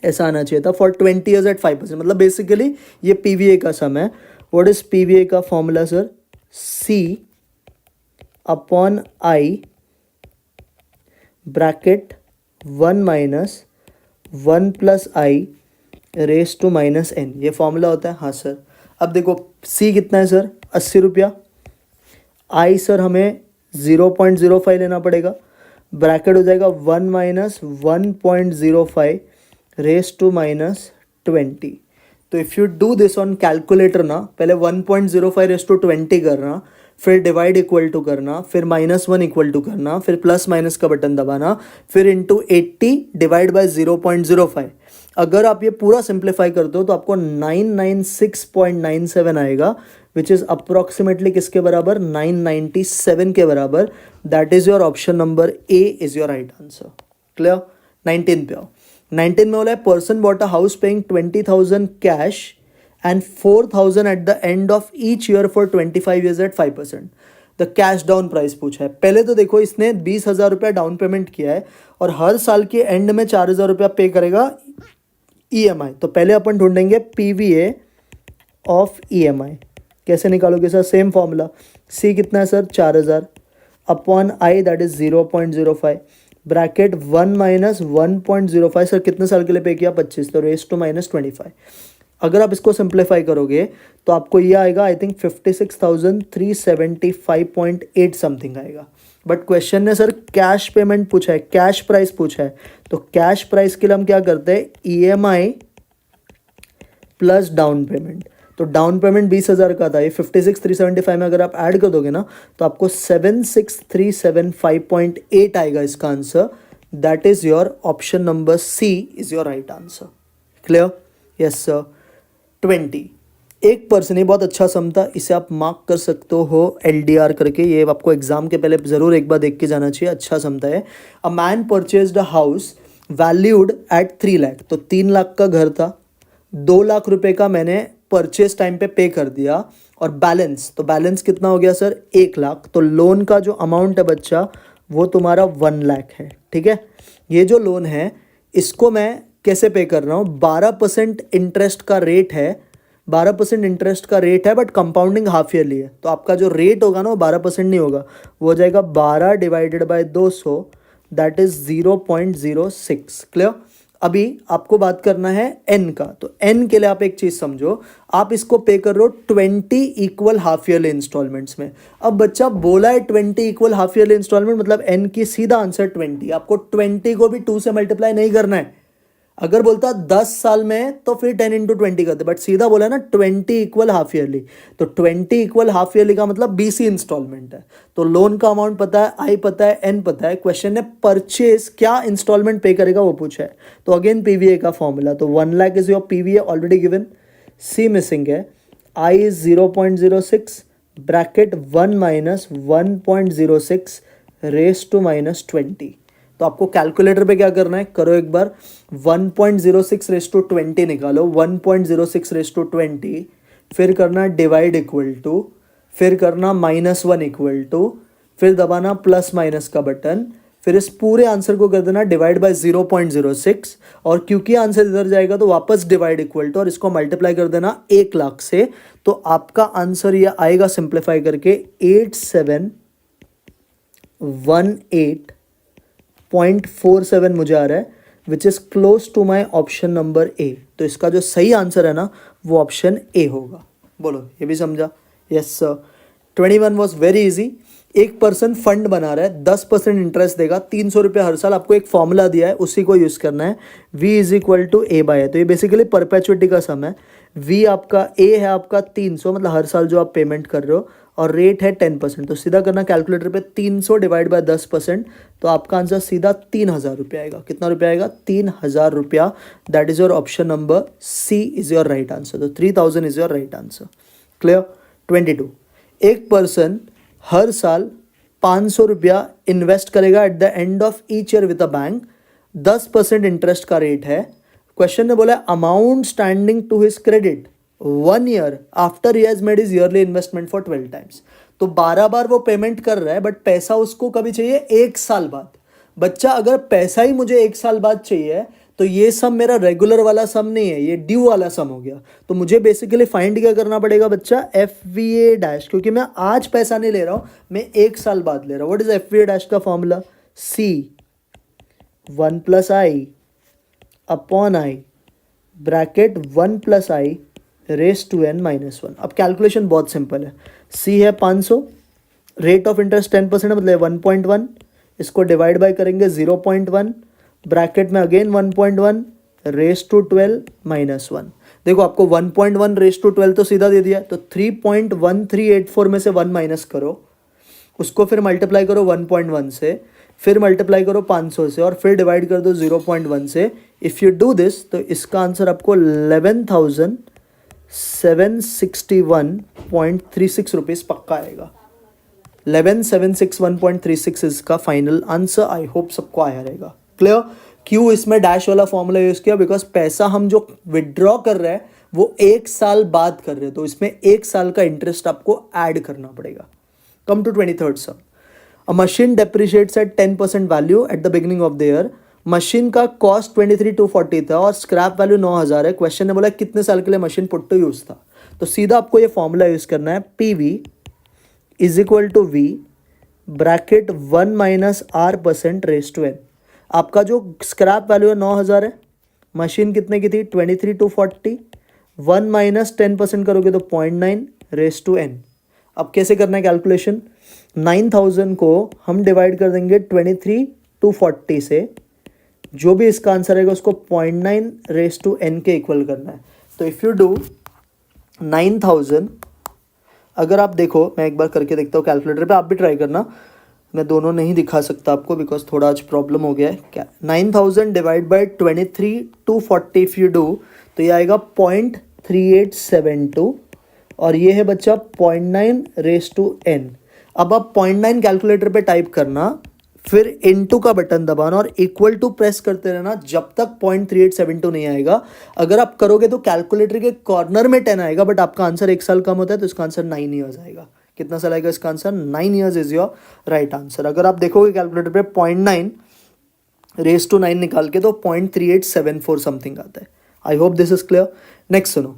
ऐसा आना चाहिए था, फॉर 20 ईयर्स एट 5%। मतलब बेसिकली ये पीवीए का सम है। व्हाट इज पीवीए का formula sir, C upon I bracket 1 minus 1 plus I raise to minus N, ये फॉर्मूला होता है। हाँ सर। अब देखो सी कितना है सर, 80 रुपया, आई सर हमें 0.05 लेना पड़ेगा, ब्रैकेट हो जाएगा 1 माइनस 1.05 रेस टू माइनस 20। तो if you do this on calculator ना, पहले 1.05 रेस टू 20 करना, फिर डिवाइड इक्वल टू करना, फिर -1 इक्वल टू करना, फिर प्लस माइनस का बटन दबाना, फिर इंटू 80 डिवाइड बाय 0.05। अगर आप ये पूरा सिंप्लीफाई करते हो तो आपको 996.97 आएगा, विच इज़ अप्रॉक्सीमेटली किसके बराबर, 997 के बराबर। That is your option number A is your right answer. Clear? 19 पे आओ। 19 में बोला है person bought a house paying 20,000 cash and 4,000 at the end of each year for 25 years at 5%। The cash down price पूछा है। पहले तो देखो इसने 20,000 रुपया डाउन पेमेंट किया है और हर साल के एंड में 4,000 रुपया पे करेगा ईएमआई। तो पहले अपन ढूंढेंगे पीवीए ऑफ ईएमआई। कैसे निकालोगे सर, सेम फॉर्मूला, सी कितना है sir 4,000 upon I that is 0.05 bracket 1 minus 1.05। Sir कितने साल के लिए पे किया, 25, तो रेस टू माइनस 25। अगर आप इसको सिंप्लीफाई करोगे तो आपको ये आएगा आई थिंक 56,375.8 समथिंग आएगा। बट क्वेश्चन ने सर कैश पेमेंट पूछा है, कैश प्राइस पूछा है, तो कैश प्राइस के लिए हम क्या करते हैं, ईएमआई प्लस डाउन पेमेंट। तो डाउन पेमेंट 20,000 का था, ये 56,375 में अगर आप ऐड कर दोगे ना तो आपको 76,375.8 आएगा इसका answer. That is your option number C is your right answer. Clear? Yes sir. 20। एक पर्सन, ये बहुत अच्छा सम था, इसे आप मार्क कर सकते हो LDR करके, ये आपको एग्जाम के पहले ज़रूर एक बार देख के जाना चाहिए, अच्छा सम था ये। A man purchased a house valued at 3 lakh. तो 3 लाख का घर था, 2 लाख रुपए का मैंने परचेज टाइम पे कर दिया, और बैलेंस, तो बैलेंस कितना हो गया सर 1 लाख। तो लोन का जो अमाउंट है बच्चा वो तुम्हारा 1 लाख है। ठीक है, ये जो लोन है इसको मैं कैसे पे कर रहा हूँ, 12% इंटरेस्ट का रेट है, 12% इंटरेस्ट का रेट है, बट कंपाउंडिंग हाफ ईयरली है। तो आपका जो रेट होगा ना वो 12% नहीं होगा, वो हो जाएगा 12 divided by 200, that is 0.06। Clear? अभी आपको बात करना है एन का। तो एन के लिए आप एक चीज़ समझो, आप इसको पे कर रहे हो 20 इक्वल हाफ ईयरली इंस्टॉलमेंट्स में। अब बच्चा बोला है 20 इक्वल हाफ ईयरली इंस्टॉलमेंट, मतलब एन की सीधा आंसर 20। आपको 20 को भी 2 से मल्टीप्लाई नहीं करना है। अगर बोलता 10 साल में तो फिर 10 इंटू 20 करते, बट सीधा बोला ना 20 इक्वल हाफ ईयरली। तो 20 इक्वल हाफ ईयरली का मतलब 20 ही इंस्टॉलमेंट है। तो लोन का अमाउंट पता है, आई पता है, एन पता है। क्वेश्चन ने परचेज क्या इंस्टॉलमेंट पे करेगा वो पूछा है। तो अगेन पीवीए का फॉर्मूला, तो 1 lakh is your PVA already given, C missing है, I is 0.06 bracket 1 minus 1.06 raise to minus 20। तो आपको कैलकुलेटर पे क्या करना है, करो एक बार, 1.06 रेस टू 20 निकालो, 1.06 रेस टू 20 फिर करना डिवाइड इक्वल टू, फिर करना -1 इक्वल टू, फिर दबाना प्लस माइनस का बटन, फिर इस पूरे आंसर को कर देना डिवाइड बाय 0.06, और क्योंकि आंसर इधर जाएगा तो वापस डिवाइड इक्वल टू और इसको मल्टीप्लाई कर देना 1 लाख से, तो आपका आंसर ये आएगा सिंप्लीफाई करके 8718.47 मुझे आ रहा है, which is close to my option number A. तो इसका जो सही आंसर है ना वो ऑप्शन ए होगा। बोलो ये भी समझा? Yes sir. 21 was very easy. एक पर्सन फंड बना रहा है, 10% इंटरेस्ट देगा, 300 रुपये हर साल। आपको एक फॉर्मूला दिया है, उसी को यूज़ करना है, v is equal to A by A. तो ये बेसिकली परपेचुइटी का सम है। v आपका a है आपका 300, मतलब हर साल जो आप पेमेंट कर रहे हो, और रेट है 10%। तो सीधा करना कैलकुलेटर पे 300 डिवाइड बाय 10%, तो आपका आंसर सीधा 3000 रुपया आएगा। कितना रुपया आएगा? 3000 रुपया। That is your option number C is your right answer. तो 3000 is your right answer. Clear? 22, एक पर्सन हर साल 500 रुपया इन्वेस्ट करेगा at the end of each year with a bank, 10% interest का रेट है। क्वेश्चन ने बोला amount standing to his credit 1 year after he has made his yearly investment for 12 times. तो 12 बार वो पेमेंट कर रहा है, बट पैसा उसको कभी चाहिए? 1 साल बाद। बच्चा अगर पैसा ही मुझे 1 साल बाद चाहिए तो ये सम मेरा रेगुलर वाला सम नहीं है, ये ड्यू वाला सम हो गया। तो मुझे बेसिकली फाइंड क्या करना पड़ेगा बच्चा? FVA डैश, क्योंकि मैं आज पैसा नहीं ले रहा हूँ, मैं 1 साल बाद ले रहा हूँ। व्हाट इज FVA डैश का formula? C 1 + I upon I bracket 1 + I raise to n -1। अब कैलकुलेशन बहुत सिंपल है। C है 500, रेट ऑफ इंटरेस्ट 10% मतलब 1.1, इसको डिवाइड बाय करेंगे 0.1, ब्रैकेट में अगेन 1.1 रेस टू 12 -1। देखो आपको 1.1 रेस टू 12 तो सीधा दे दिया, तो 3.1384 में से 1 माइनस करो, उसको फिर मल्टीप्लाई करो 1.1 से, फिर मल्टीप्लाई करो 500 से, और फिर डिवाइड कर दो 0.1 से। इफ़ यू डू दिस तो इसका आंसर आपको 11,761.36 रुपीज़ पक्का आएगा। 11,761.36 इसका फाइनल आंसर। आई होप सबको आया रहेगा। क्लियर? क्यों इसमें डैश वाला फॉर्मूला यूज़ किया? बिकॉज पैसा हम जो विड्रॉ कर रहे हैं वो 1 साल बाद कर रहे हैं, तो इसमें 1 साल का इंटरेस्ट आपको ऐड करना पड़ेगा। Come to 23rd sum. A machine depreciates at 10% value at the beginning of the year. Machine का कॉस्ट 23,240 था और स्क्रैप वैल्यू 9000 है। क्वेश्चन ने बोला कितने साल के लिए मशीन पुट टू यूज था। तो सीधा आपको ये फॉर्मूला यूज करना है, PV is equal to V bracket 1 - R% raise to n। आपका जो स्क्रैप वैल्यू है 9000 है, मशीन कितने की थी? 23,240, 1 - 10% करोगे तो 0.9 रेस टू n। अब कैसे करना है कैलकुलेशन? 9000 को हम डिवाइड कर देंगे 23,240 से, जो भी इसका आंसर आएगा उसको 0.9 रेस टू n के इक्वल करना है। तो इफ़ यू डू 9000, अगर आप देखो, मैं एक बार करके देखता हूँ कैलकुलेटर पे, आप भी ट्राई करना। मैं दोनों नहीं दिखा सकता आपको बिकॉज थोड़ा आज प्रॉब्लम हो गया है। क्या 9000 divide by 23,240 if you do तो ये आएगा 0.3872, और ये है बच्चा 0.9 रेस टू n। अब आप 0.9 कैलकुलेटर पे टाइप करना, फिर इनटू का बटन दबाना और इक्वल टू प्रेस करते रहना जब तक 0.3872 नहीं आएगा। अगर आप करोगे तो कैलकुलेटर के कॉर्नर में 10 आएगा, बट आपका आंसर 1 साल कम होता है तो इसका आंसर 9 ईयर्स आएगा। कितना साल आएगा इसका answer? 9 years is your right answer. अगर आप देखोगे कैलकुलेटर पे 0.9 रेस टू 9 निकाल के तो 0.3874 समथिंग आता है। I hope this is clear. Next सुनो,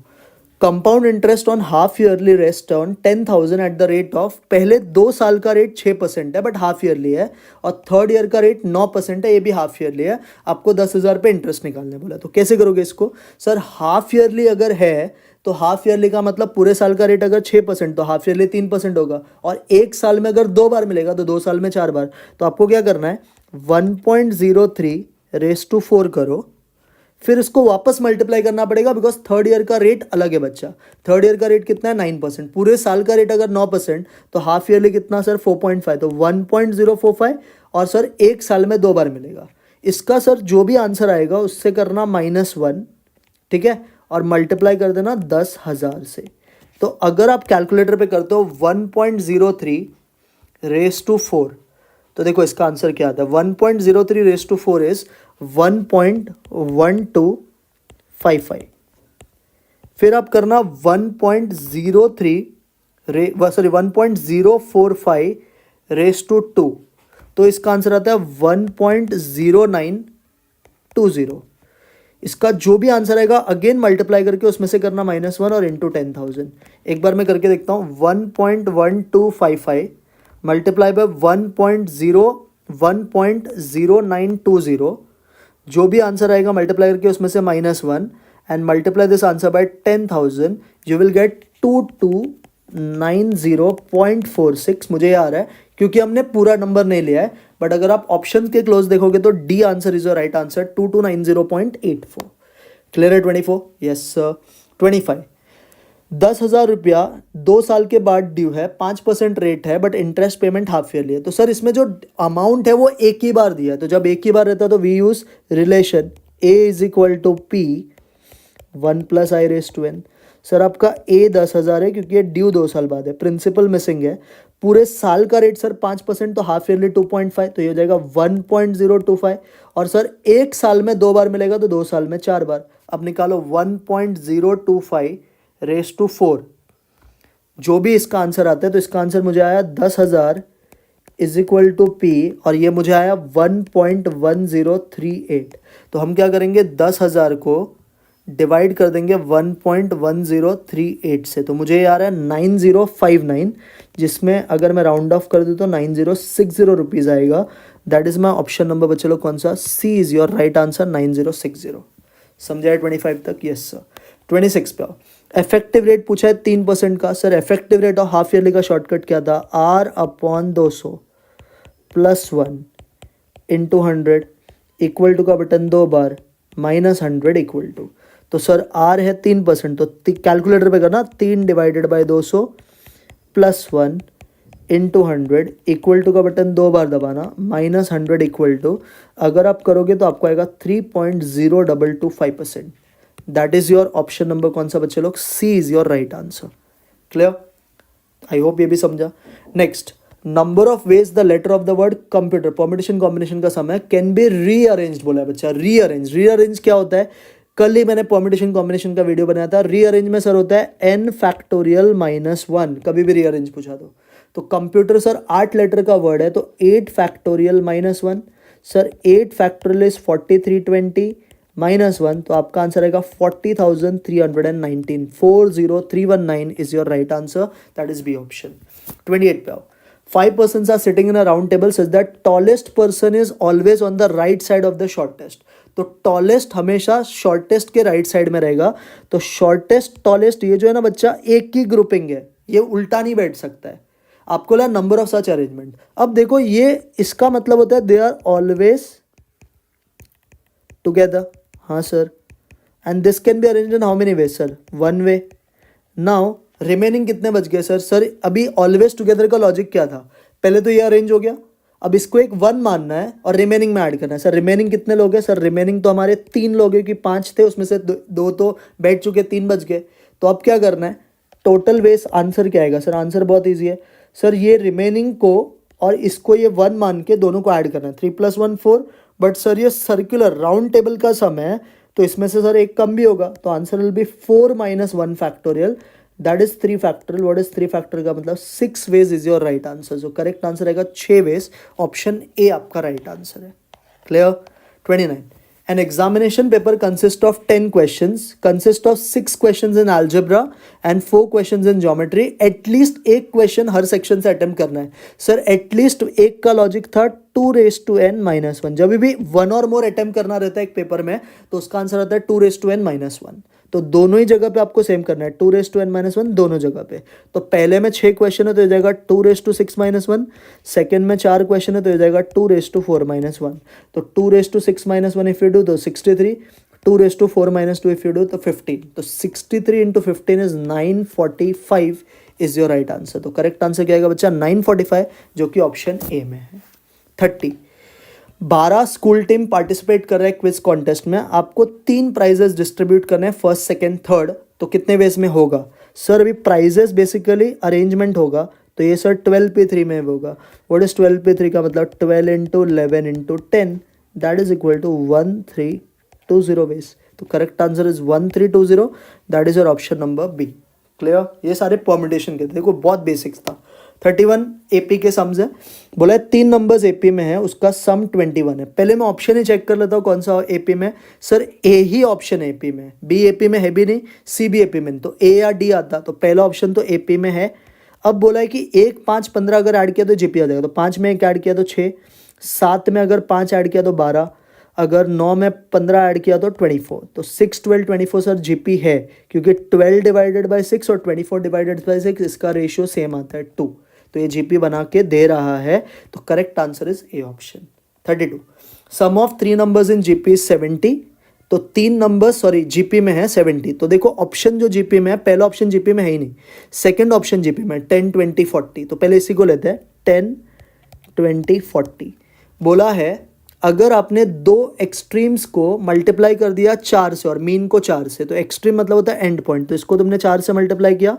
compound interest on half yearly rest on 10,000 at the rate of, पहले 2 साल का रेट 6% है बट हाफ ईयरली है, और थर्ड ईयर का रेट 9% है, ये भी हाफ ईयरली है। आपको 10,000 पे इंटरेस्ट निकालने बोला, तो कैसे करोगे इसको? सर हाफ ईयरली अगर है तो हाफ ईयरली का मतलब पूरे साल का रेट अगर 6% तो हाफ ईयरली 3% होगा, और 1 साल में अगर 2 बार मिलेगा तो 2 साल में 4 बार। तो आपको क्या करना है? 1.03 रेस टू 4 करो, फिर इसको वापस मल्टीप्लाई करना पड़ेगा बिकॉज थर्ड ईयर का रेट अलग है बच्चा। थर्ड ईयर का रेट कितना है? 9%। पूरे साल का रेट अगर 9% तो हाफ ईयरली कितना सर? 4.5, तो 1.045, और सर 1 साल में 2 बार मिलेगा। इसका सर जो भी आंसर आएगा उससे करना -1, ठीक है, और मल्टीप्लाई कर देना 10,000 से। तो अगर आप कैलकुलेटर पे करते हो 1.03 रेस टू 4, तो देखो इसका आंसर क्या आता है? 1.03 रेस टू 4 इज 1.1255। फिर आप करना 1.45 रेस टू 2, तो इसका आंसर आता है 1.0920। इसका जो भी आंसर आएगा अगेन मल्टीप्लाई करके उसमें से करना -1 और इंटू 10,000। एक बार मैं करके देखता हूँ, 1.1255 मल्टीप्लाई बाय 1.0920, जो भी आंसर आएगा मल्टीप्लाई करके उसमें से -1 and multiply this answer by 10,000, you will gate 2290.46। मुझे ये आ रहा है क्योंकि हमने पूरा नंबर नहीं लिया है, बट अगर आप ऑप्शन के क्लोज देखोगे तो D answer is your right answer, 2290.84। Clear है 24? Yes sir. 25, 10,000 रुपया 2 साल के बाद ड्यू है, 5% रेट है, but interest payment half yearly है। तो सर इसमें जो अमाउंट है वो एक ही बार दिया है, तो जब एक ही बार रहता है तो we use relation A is equal to P 1 + i⁻n। Sir आपका ए 10,000 है क्योंकि ये ड्यू 2 साल बाद है, प्रिंसिपल मिसिंग है। पूरे साल का रेट सर 5%, तो हाफ ईयरली 2.5, तो ये हो जाएगा 1.025। और सर एक साल में 2 बार मिलेगा तो 2 साल में 4 बार। अब निकालो 1.025 रेस टू 4, जो भी इसका आंसर आता है। तो इसका आंसर मुझे आया 10,000 इज इक्वल टू पी, और ये मुझे आया 1.1038। तो हम क्या करेंगे, 10,000 को डिवाइड कर देंगे 1.1038 से, तो मुझे ये आ रहा है 9059, जिसमें अगर मैं राउंड ऑफ कर दूँ तो 9060 रुपीज़ आएगा। That is my option number बच्चे लोग, कौन सा? सी इज़ योर राइट आंसर, 9060। समझा है 25 तक? Yes sir. 26 पे आओ। इफेक्टिव रेट पूछा है 3% का। सर इफेक्टिव रेट और हाफ ईयरली का शॉर्टकट क्या था? R/200 + 1 × 100 इक्वल टू का बटन 2 बार -100 इक्वल टू, तो सर R है 3%, तो कैलकुलेटर पे करना 3 / 200 + 1 × 100 इक्वल टू का बटन 2 बार दबाना -100 इक्वल टू, अगर आप करोगे तो आपको आएगा 3.0225%। That is your option number कौन सा बच्चे लोग? C is your right answer. Clear? I hope ये भी समझा। Next, number of ways the letter of the word computer permutation combination का समय कैन बी रीअरेंज्ड बोला है बच्चा। रीअरेंज क्या होता है? कल ही मैंने परम्यूटेशन कॉम्बिनेशन का वीडियो बनाया था। रीअरेंज में सर होता है n फैक्टोरियल -1, कभी भी रीअरेंज पूछा तो कंप्यूटर सर 8 लेटर का वर्ड है, तो 8 फैक्टोरियल -1। सर 8 फैक्टोरियल इज 4320 -1, तो आपका आंसर आएगा 40,319। 40319 is your right answer, that is B option. 28 पे आओ। 5 persons are sitting in a round table such that tallest person is always on the right side of the shortest। तो tallest हमेशा shortest के right side में रहेगा। तो shortest tallest ये जो है ना बच्चा, एक की ग्रुपिंग है, ये उल्टा नहीं बैठ सकता है। आपको लगा नंबर ऑफ सच अरेंजमेंट। अब देखो ये इसका मतलब होता है दे आर ऑलवेज टुगेदर। हाँ sir. And this can be arranged in how many ways sir? 1 way. Now remaining कितने बच गए सर? सर अभी ऑलवेज टुगेदर का लॉजिक क्या था? पहले तो ये अरेंज हो गया, अब इसको एक 1 मानना है और रिमेनिंग में ऐड करना है। सर रिमेनिंग कितने लोग हैं? सर रिमेनिंग तो हमारे 3 लोग हैं, क्योंकि 5 थे उसमें से 2 तो बैठ चुके, 3 बच गए। तो अब क्या करना है? टोटल वेस आंसर क्या आएगा? सर आंसर बहुत ईजी है सर, ये रिमेनिंग को और इसको ये 1 मान के दोनों को ऐड करना है। 3 + 1 4, बट सर ये सर्कुलर राउंड टेबल का समय है, तो इसमें से सर एक कम भी होगा, तो answer will be 4 - 1 factorial, that is 3 factorial. What is 3 factorial का मतलब? 6 ways is your right answer. जो करेक्ट आंसर आएगा 6 वेज, ऑप्शन ए आपका राइट आंसर है। Clear? 29, an examination paper consists of 10 questions, consists of 6 questions in algebra and 4 questions in geometry। At least एक question हर section से attempt करना है। Sir at least एक का लॉजिक था 2n - 1। जब भी 1 और मोर अटेम्प्ट करना रहता है एक पेपर में, तो उसका आंसर आता है 2n - 1। तो दोनों ही जगह पे आपको सेम करना है, 2n - 1 दोनों जगह पे। तो पहले में 6 क्वेश्चन है तो हो जाएगा 2/6 - 1, सेकंड में 4 क्वेश्चन है तो हो जाएगा 2/4 - 1। तो 2/6 - 1 इफ यू डू तो 63, 2/4 - 2 इफ यू डू तो 15। तो 63 × 15 is 945 is your right answer. तो करेक्ट आंसर क्या आएगा बच्चा? 945, जो कि ऑप्शन ए में है। 30, 12 स्कूल टीम पार्टिसिपेट कर रहे हैं क्विज कॉन्टेस्ट में। आपको 3 प्राइजेस डिस्ट्रीब्यूट करने हैं, फर्स्ट सेकंड थर्ड। तो कितने वेज में होगा सर? अभी प्राइजेस बेसिकली अरेंजमेंट होगा, तो ये सर 12p3 में होगा। व्हाट इज 12p3 का मतलब? 12 × 11 × 10, that is equal to 1320 ways. तो correct answer is 1320, that is your option number B. Clear? ये सारे परमिटेशन के थे, देखो बहुत बेसिक्स था। 31 एपी के सम्स है, बोला है 3 नंबर्स एपी में है, उसका सम 21 है। पहले मैं ऑप्शन ही चेक कर लेता हूँ कौन सा एपी में। सर ए ही ऑप्शन है एपी में, बी एपी में है भी नहीं, सी भी एपी में नहीं, तो ए या डी आता, तो पहला ऑप्शन तो एपी में है। अब बोला है कि 1, 5, 15 अगर ऐड किया तो जीपी आ जाएगा, तो 5 में 1 ऐड किया तो 6, 7 में अगर 5 ऐड किया तो 12, अगर 9 में 15 ऐड किया तो 24, तो 6, 12, 24 सर जीपी है, क्योंकि 12 डिवाइडेड बाय 6 और 24 डिवाइडेड बाय 6 इसका रेशियो सेम आता है 2, तो ये जीपी बना के दे रहा है, तो correct answer is A option. 32 sum of 3 numbers in GP is 70, तो 3 नंबर्स सॉरी जीपी में है 70, तो देखो ऑप्शन जो जीपी में है, पहला ऑप्शन जीपी में है ही नहीं, सेकंड ऑप्शन जीपी में 10, 20, 40, तो पहले इसी को लेते हैं 10, 20, 40। बोला है अगर आपने दो एक्सट्रीम्स को मल्टीप्लाई कर दिया 4 से और मीन को 4 से, तो एक्सट्रीम मतलब होता है एंड पॉइंट, तो इसको तुमने 4 से मल्टीप्लाई किया,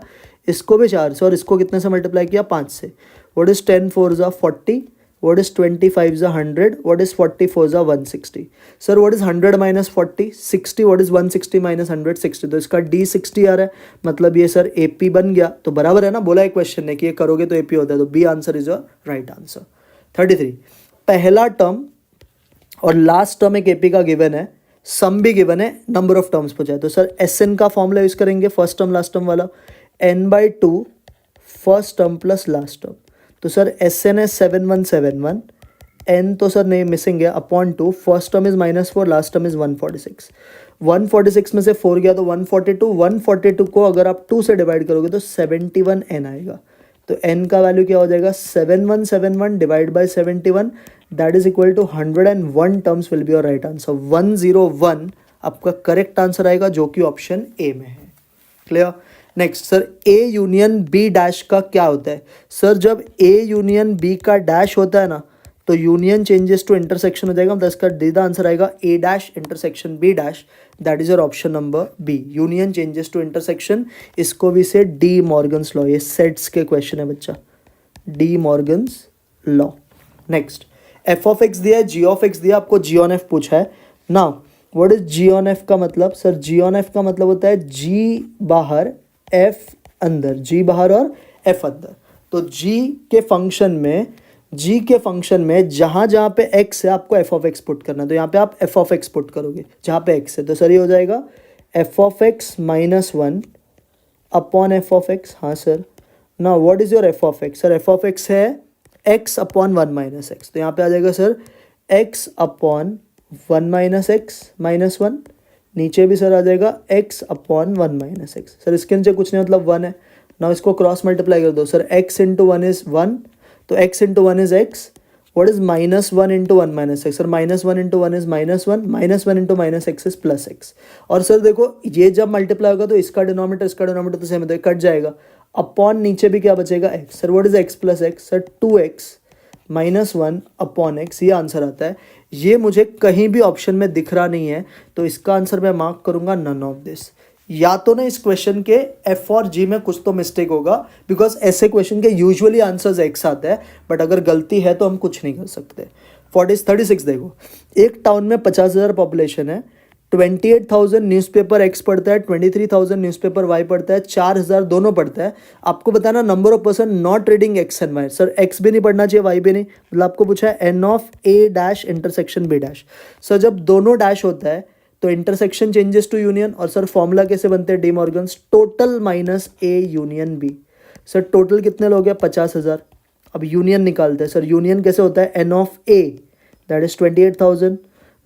इसको भी 4 से, और इसको कितने से मल्टीप्लाई किया 5 से। व्हाट इज 10 4 ज़ा 40, व्हाट इज 25 ज़ा 100, व्हाट इज 44 ज़ा 160। Sir what is 100 minus 40 60, what is 160 minus 100 60, तो इसका डी 60 आ रहा है, मतलब ये सर एपी बन गया, तो बराबर है ना, बोला है क्वेश्चन ने कि ये करोगे तो एपी होता है, तो B answer is your right answer. 33 पहला टर्म और लास्ट टर्म एक एपी का गिवन है, सम भी गिवन है, नंबर ऑफ टर्म्स पूछा है, तो सर एस एन का फॉर्मूला यूज करेंगे, फर्स्ट टर्म लास्ट टर्म वाला, n/2 first term plus last term, तो सर एस एन है 7171, n तो सर नहीं मिसिंग है, upon 2, first term is -4, last term is 146, 146 में से 4 गया तो 142, 142 को अगर आप 2 से डिवाइड करोगे तो 71n आएगा, तो n का वैल्यू क्या हो जाएगा 7171 divide by 71, that is equal to 101 terms will be your right answer. 101 आपका करेक्ट आंसर आएगा, जो कि ऑप्शन ए में है। Clear? Next sir A union B dash का क्या होता है? सर जब ए यूनियन बी का डैश होता है ना, तो यूनियन चेंजेस टू इंटरसेक्शन हो जाएगा, मतलब इसका सीधा आंसर आएगा A dash intersection B dash, that is your option number B, union changes to intersection. इसको भी से डी मॉर्गन्स लॉ, ये सेट्स के क्वेश्चन है बच्चा, De Morgan's law. Next F of x दिया है, जी ऑफ एक्स दिया, आपको जी ऑन एफ पूछा है ना। What is G on F का मतलब? सर जी ऑन एफ का मतलब होता है जी बाहर एफ अंदर, जी बाहर और एफ अंदर, तो जी के फंक्शन में जहाँ जहाँ पे x है आपको एफ ऑफ एक्स पुट करना है, तो यहाँ पे आप एफ ऑफ एक्स पुट करोगे जहाँ पे x है, तो सर ये हो जाएगा F of x -1 upon F of x. हाँ सर, ना what is your F of X? Sir F of x है x अपॉन 1 माइनस एक्स, तो यहाँ पे आ जाएगा sir x upon 1 minus x -1, नीचे भी सर आ जाएगा x upon 1 minus x. Sir इसके नीचे कुछ नहीं, मतलब 1 है ना, इसको क्रॉस मल्टीप्लाई कर दो सर, x इंटू 1 इज 1, तो x into 1 is x, what is -1 into 1 minus x? Sir -1 into 1 is -1 into minus x is plus x. और सर देखो ये जब मल्टीप्लाई होगा तो इसका डिनोमिनेटर तो सेम है, तो ये कट जाएगा, अपॉन नीचे भी क्या बचेगा x। Sir what is x plus x? Sir 2x -1 upon x, ये आंसर आता है। ये मुझे कहीं भी ऑप्शन में दिख रहा नहीं है, तो इसका आंसर मैं मार्क करूंगा नन ऑफ दिस। या तो ना इस क्वेश्चन के एफ और जी में कुछ तो मिस्टेक होगा, बिकॉज ऐसे क्वेश्चन के यूजुअली आंसर्स एक्स आता है, बट अगर गलती है तो हम कुछ नहीं कर सकते। 36 देखो, एक टाउन में 50,000 पॉपुलेशन है, 28,000 न्यूज़पेपर एक्स पढ़ता है, 23,000 न्यूज़पेपर वाई पढ़ता है, 4,000 दोनों पढ़ता है। आपको बताना number of person not reading X and Y. Sir X भी नहीं पढ़ना चाहिए, वाई भी नहीं, मतलब आपको पूछा है N of A dash intersection B dash. Sir जब दोनों डैश होता है तो इंटरसेक्शन चेंजेस टू यूनियन, और सर फॉर्मूला कैसे बनते हैं De Morgan's, total minus A union B. Sir total कितने लोग हैं 50,000, अब यूनियन निकालते हैं। सर यूनियन कैसे होता है, N of A that is 28,000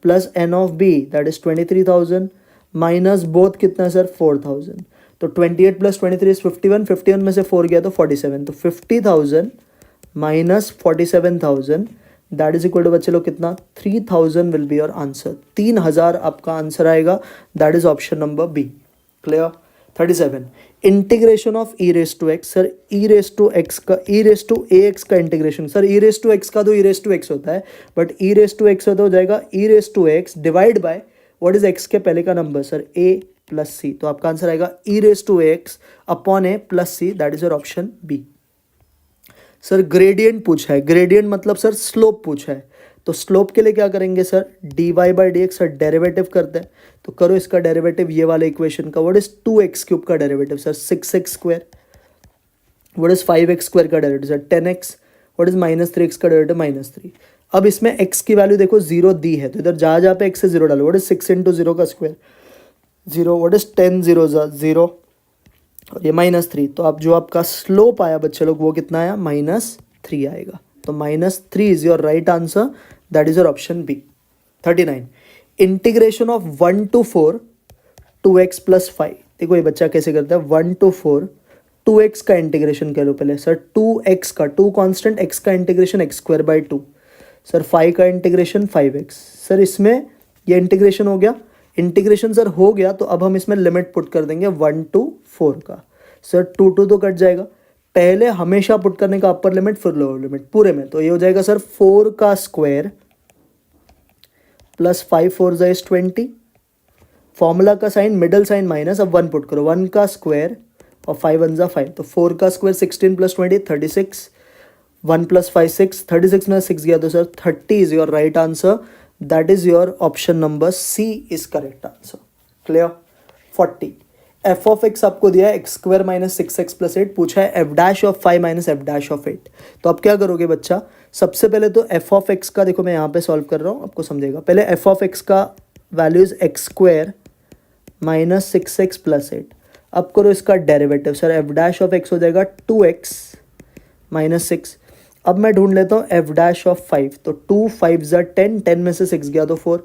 plus N of B that is 23,000 minus both कितना सर 4,000, तो 28 प्लस 23 इज 51, 51 में से 4 गया तो 47, तो 50,000 minus 47,000 that is equal to बच्चे लोग कितना 3,000 विल बी योर आंसर। 3,000 आपका आंसर आएगा, that is option number B. Clear? 37 integration of E raise to x. Sir E raise to x का E raise to A x का integration, sir E raise to x का तो E raise to x होता है, but E raise to x होता हो जाएगा E raise to x divide by what is x के पहले का नंबर सर ए प्लस सी, तो आपका आंसर आएगा E raise to x upon A plus C, that is your option B. Sir gradient पूछा है, ग्रेडियंट मतलब सर स्लोप पूछा है, तो स्लोप के लिए क्या करेंगे sir, D Y by D X, sir derivative करते हैं, तो करो इसका डेरिवेटिव ये वाले इक्वेशन का। व्हाट इज 2x³ का derivative sir, 6x²। What is 5x² का derivative sir, 10x। What is -3x का डेरिवेटिव, -3। अब इसमें x की वैल्यू देखो 0 दी है, तो इधर जहाँ पे x से 0 डालो। व्हाट इज 6 × 0 का स्क्वायर, 0। व्हाट इज 10 0 0, और ये -3। तो अब जो आपका स्लोप आया बच्चे लोग वो कितना आया, -3 आएगा। तो -3 is your right answer, that is your option B. 39, integration of 1 to 4 2x + 5। देखो ये बच्चा कैसे करता है, 1 to 4 2x का इंटीग्रेशन करो पहले सर, 2x का, 2 कांस्टेंट, x का इंटीग्रेशन x²/2 सर, 5 का इंटीग्रेशन 5x सर। इसमें ये इंटीग्रेशन हो गया, इंटीग्रेशन सर हो गया, तो अब हम इसमें लिमिट पुट कर देंगे 1 to 4 का सर। 2 तो कट जाएगा, पहले हमेशा पुट करने का अपर लिमिट फिर लोअर लिमिट पूरे में, तो ये हो जाएगा सर 4 का स्क्वायर प्लस 5 4 = 20। फॉर्मूला का साइन मिडल साइन माइनस, अब 1 पुट करो, 1 का स्क्वायर और 5 1 = 5, तो 4 का स्क्वायर 16 + 20 36, 1 + 5 6, 36 में 6 गया तो sir 30 is your right answer, that is your option number C is correct answer. Clear. 40, F of X आपको दिया है x² - 6x + 8, पूछा है F dash of 5 - F dash of 8। तो आप क्या करोगे बच्चा, सबसे पहले तो एफ ऑफ एक्स का देखो मैं यहाँ पे सॉल्व कर रहा हूँ, आपको समझेगा। पहले एफ ऑफ एक्स का वैल्यू इज x² - 6x + 8। अब करो इसका derivative sir, F dash of x हो जाएगा 2x - 6। अब मैं ढूंढ लेता हूँ एफ डैश ऑफ 5, तो 2 5 = 10, 10 में से 6 गया तो 4।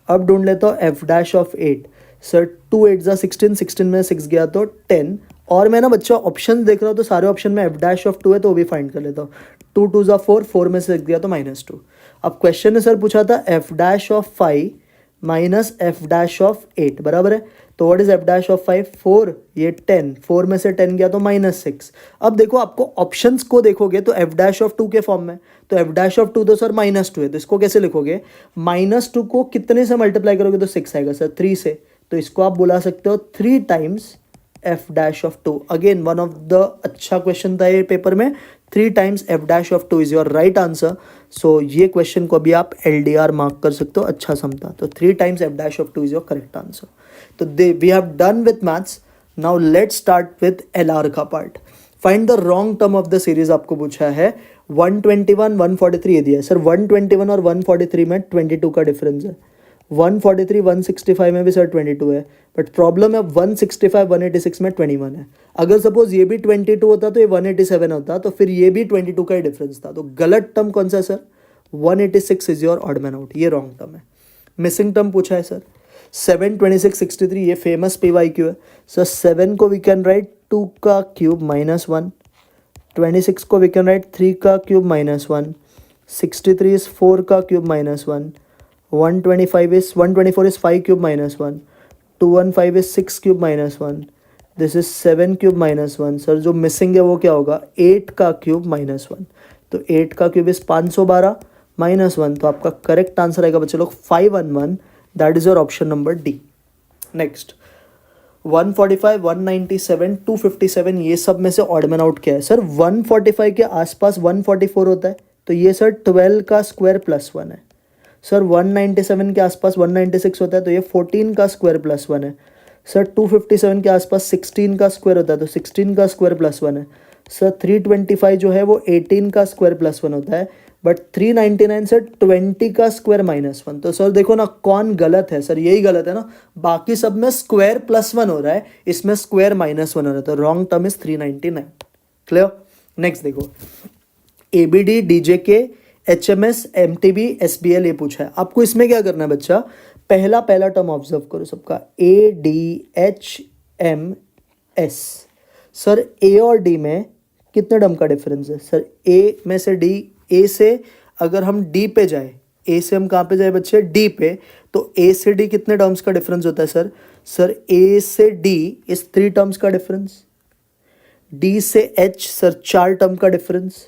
अब ढूंढ लेता हूँ एफ डैश ऑफ 8 सर, 2 8 = 16, 16 में 6 गया तो 10। और मैं ना बच्चा ऑप्शन देख रहा हूँ, तो सारे ऑप्शन में एफ डैश ऑफ 2 है, तो वो भी फाइंड कर लेता हूँ। 2 2 = 4, 4 में से 6 गया तो -2। अब क्वेश्चन ने सर पूछा था F dash of 5 - F dash of 8 बराबर है, तो what is F dash of 5, 4, ये 10, 4 में से 10 गया तो -6। अब देखो आपको ऑप्शंस को देखोगे तो एफ डैश ऑफ 2 के फॉर्म में, तो एफ डैश ऑफ 2 तो सर -2 है, तो इसको कैसे लिखोगे, -2 को कितने से मल्टीप्लाई करोगे तो 6 आएगा सर, 3 से, तो इसको आप बुला सकते हो 3 times F dash of 2। Again one of the अच्छा क्वेश्चन था ये पेपर में, 3 times F dash of 2 is your right answer. So ये क्वेश्चन को अभी आप LDR मार्क कर सकते हो, अच्छा समझा, तो 3 times F dash of 2 is your correct answer. तो we have done with maths, now let's start with LR का part. Find the wrong term of the series आपको पूछा है, 121 143 ये दिया है सर, 121 और 143 में 22 का डिफरेंस है, 143 165 में भी सर 22 है, बट प्रॉब्लम है 165 186 में 21 है। अगर सपोज ये भी 22 होता तो ये 187 होता, तो फिर ये भी 22 का ही डिफरेंस था, तो गलत टर्म कौन सा है sir, 186 is your odd man out, ये रॉन्ग टर्म है। मिसिंग टर्म पूछा है सर 7 26 63, ये फेमस PYQ है सर। 7 को वी कैन राइट 2 का क्यूब -1, 26 को वी कैन राइट 3 का क्यूब -1, 63 इज 4 का cube -1, 124 is 5 cube -1, 215 is 6 cube -1, this is 7 cube -1। Sir जो मिसिंग है वो क्या होगा, 8 का क्यूब -1, तो 8 का क्यूब इज 512 -1, तो आपका करेक्ट आंसर आएगा बच्चे लोग 511, that is your option number D. Next 145 197 257, ये सब में से ऑड मैन आउट क्या है सर, 145 के आसपास 144 होता है, तो ये सर 12 का स्क्वायर +1 है। सर 197 के आसपास 196 होता है, तो ये 14 का स्क्वायर +1 है। सर 257 के आसपास 16 का स्क्वायर होता है, तो 16 का स्क्वायर +1 है। सर 325 जो है वो 18 का स्क्वायर +1 होता है, बट 399 सर 20 का स्क्वायर -1। तो सर देखो ना कौन गलत है सर, यही गलत है ना, बाकी सब में स्क्वायर +1 हो रहा है, इसमें स्क्वायर -1 हो रहा है, तो wrong term is 399। Clear. Next देखो ABD DJK HMS MTB SBL ये पूछा है, आपको इसमें क्या करना है बच्चा, पहला टर्म ऑब्जर्व करो सबका, ADHMS। सर A और D में कितने टर्म का डिफरेंस है सर, A में से D, A से अगर हम D पे जाए, A से हम कहाँ पे जाए बच्चे, D पे, तो A से D कितने टर्म्स का डिफरेंस होता है सर A से D इस 3 टर्म्स का डिफरेंस, D से H सर 4 टर्म का डिफरेंस,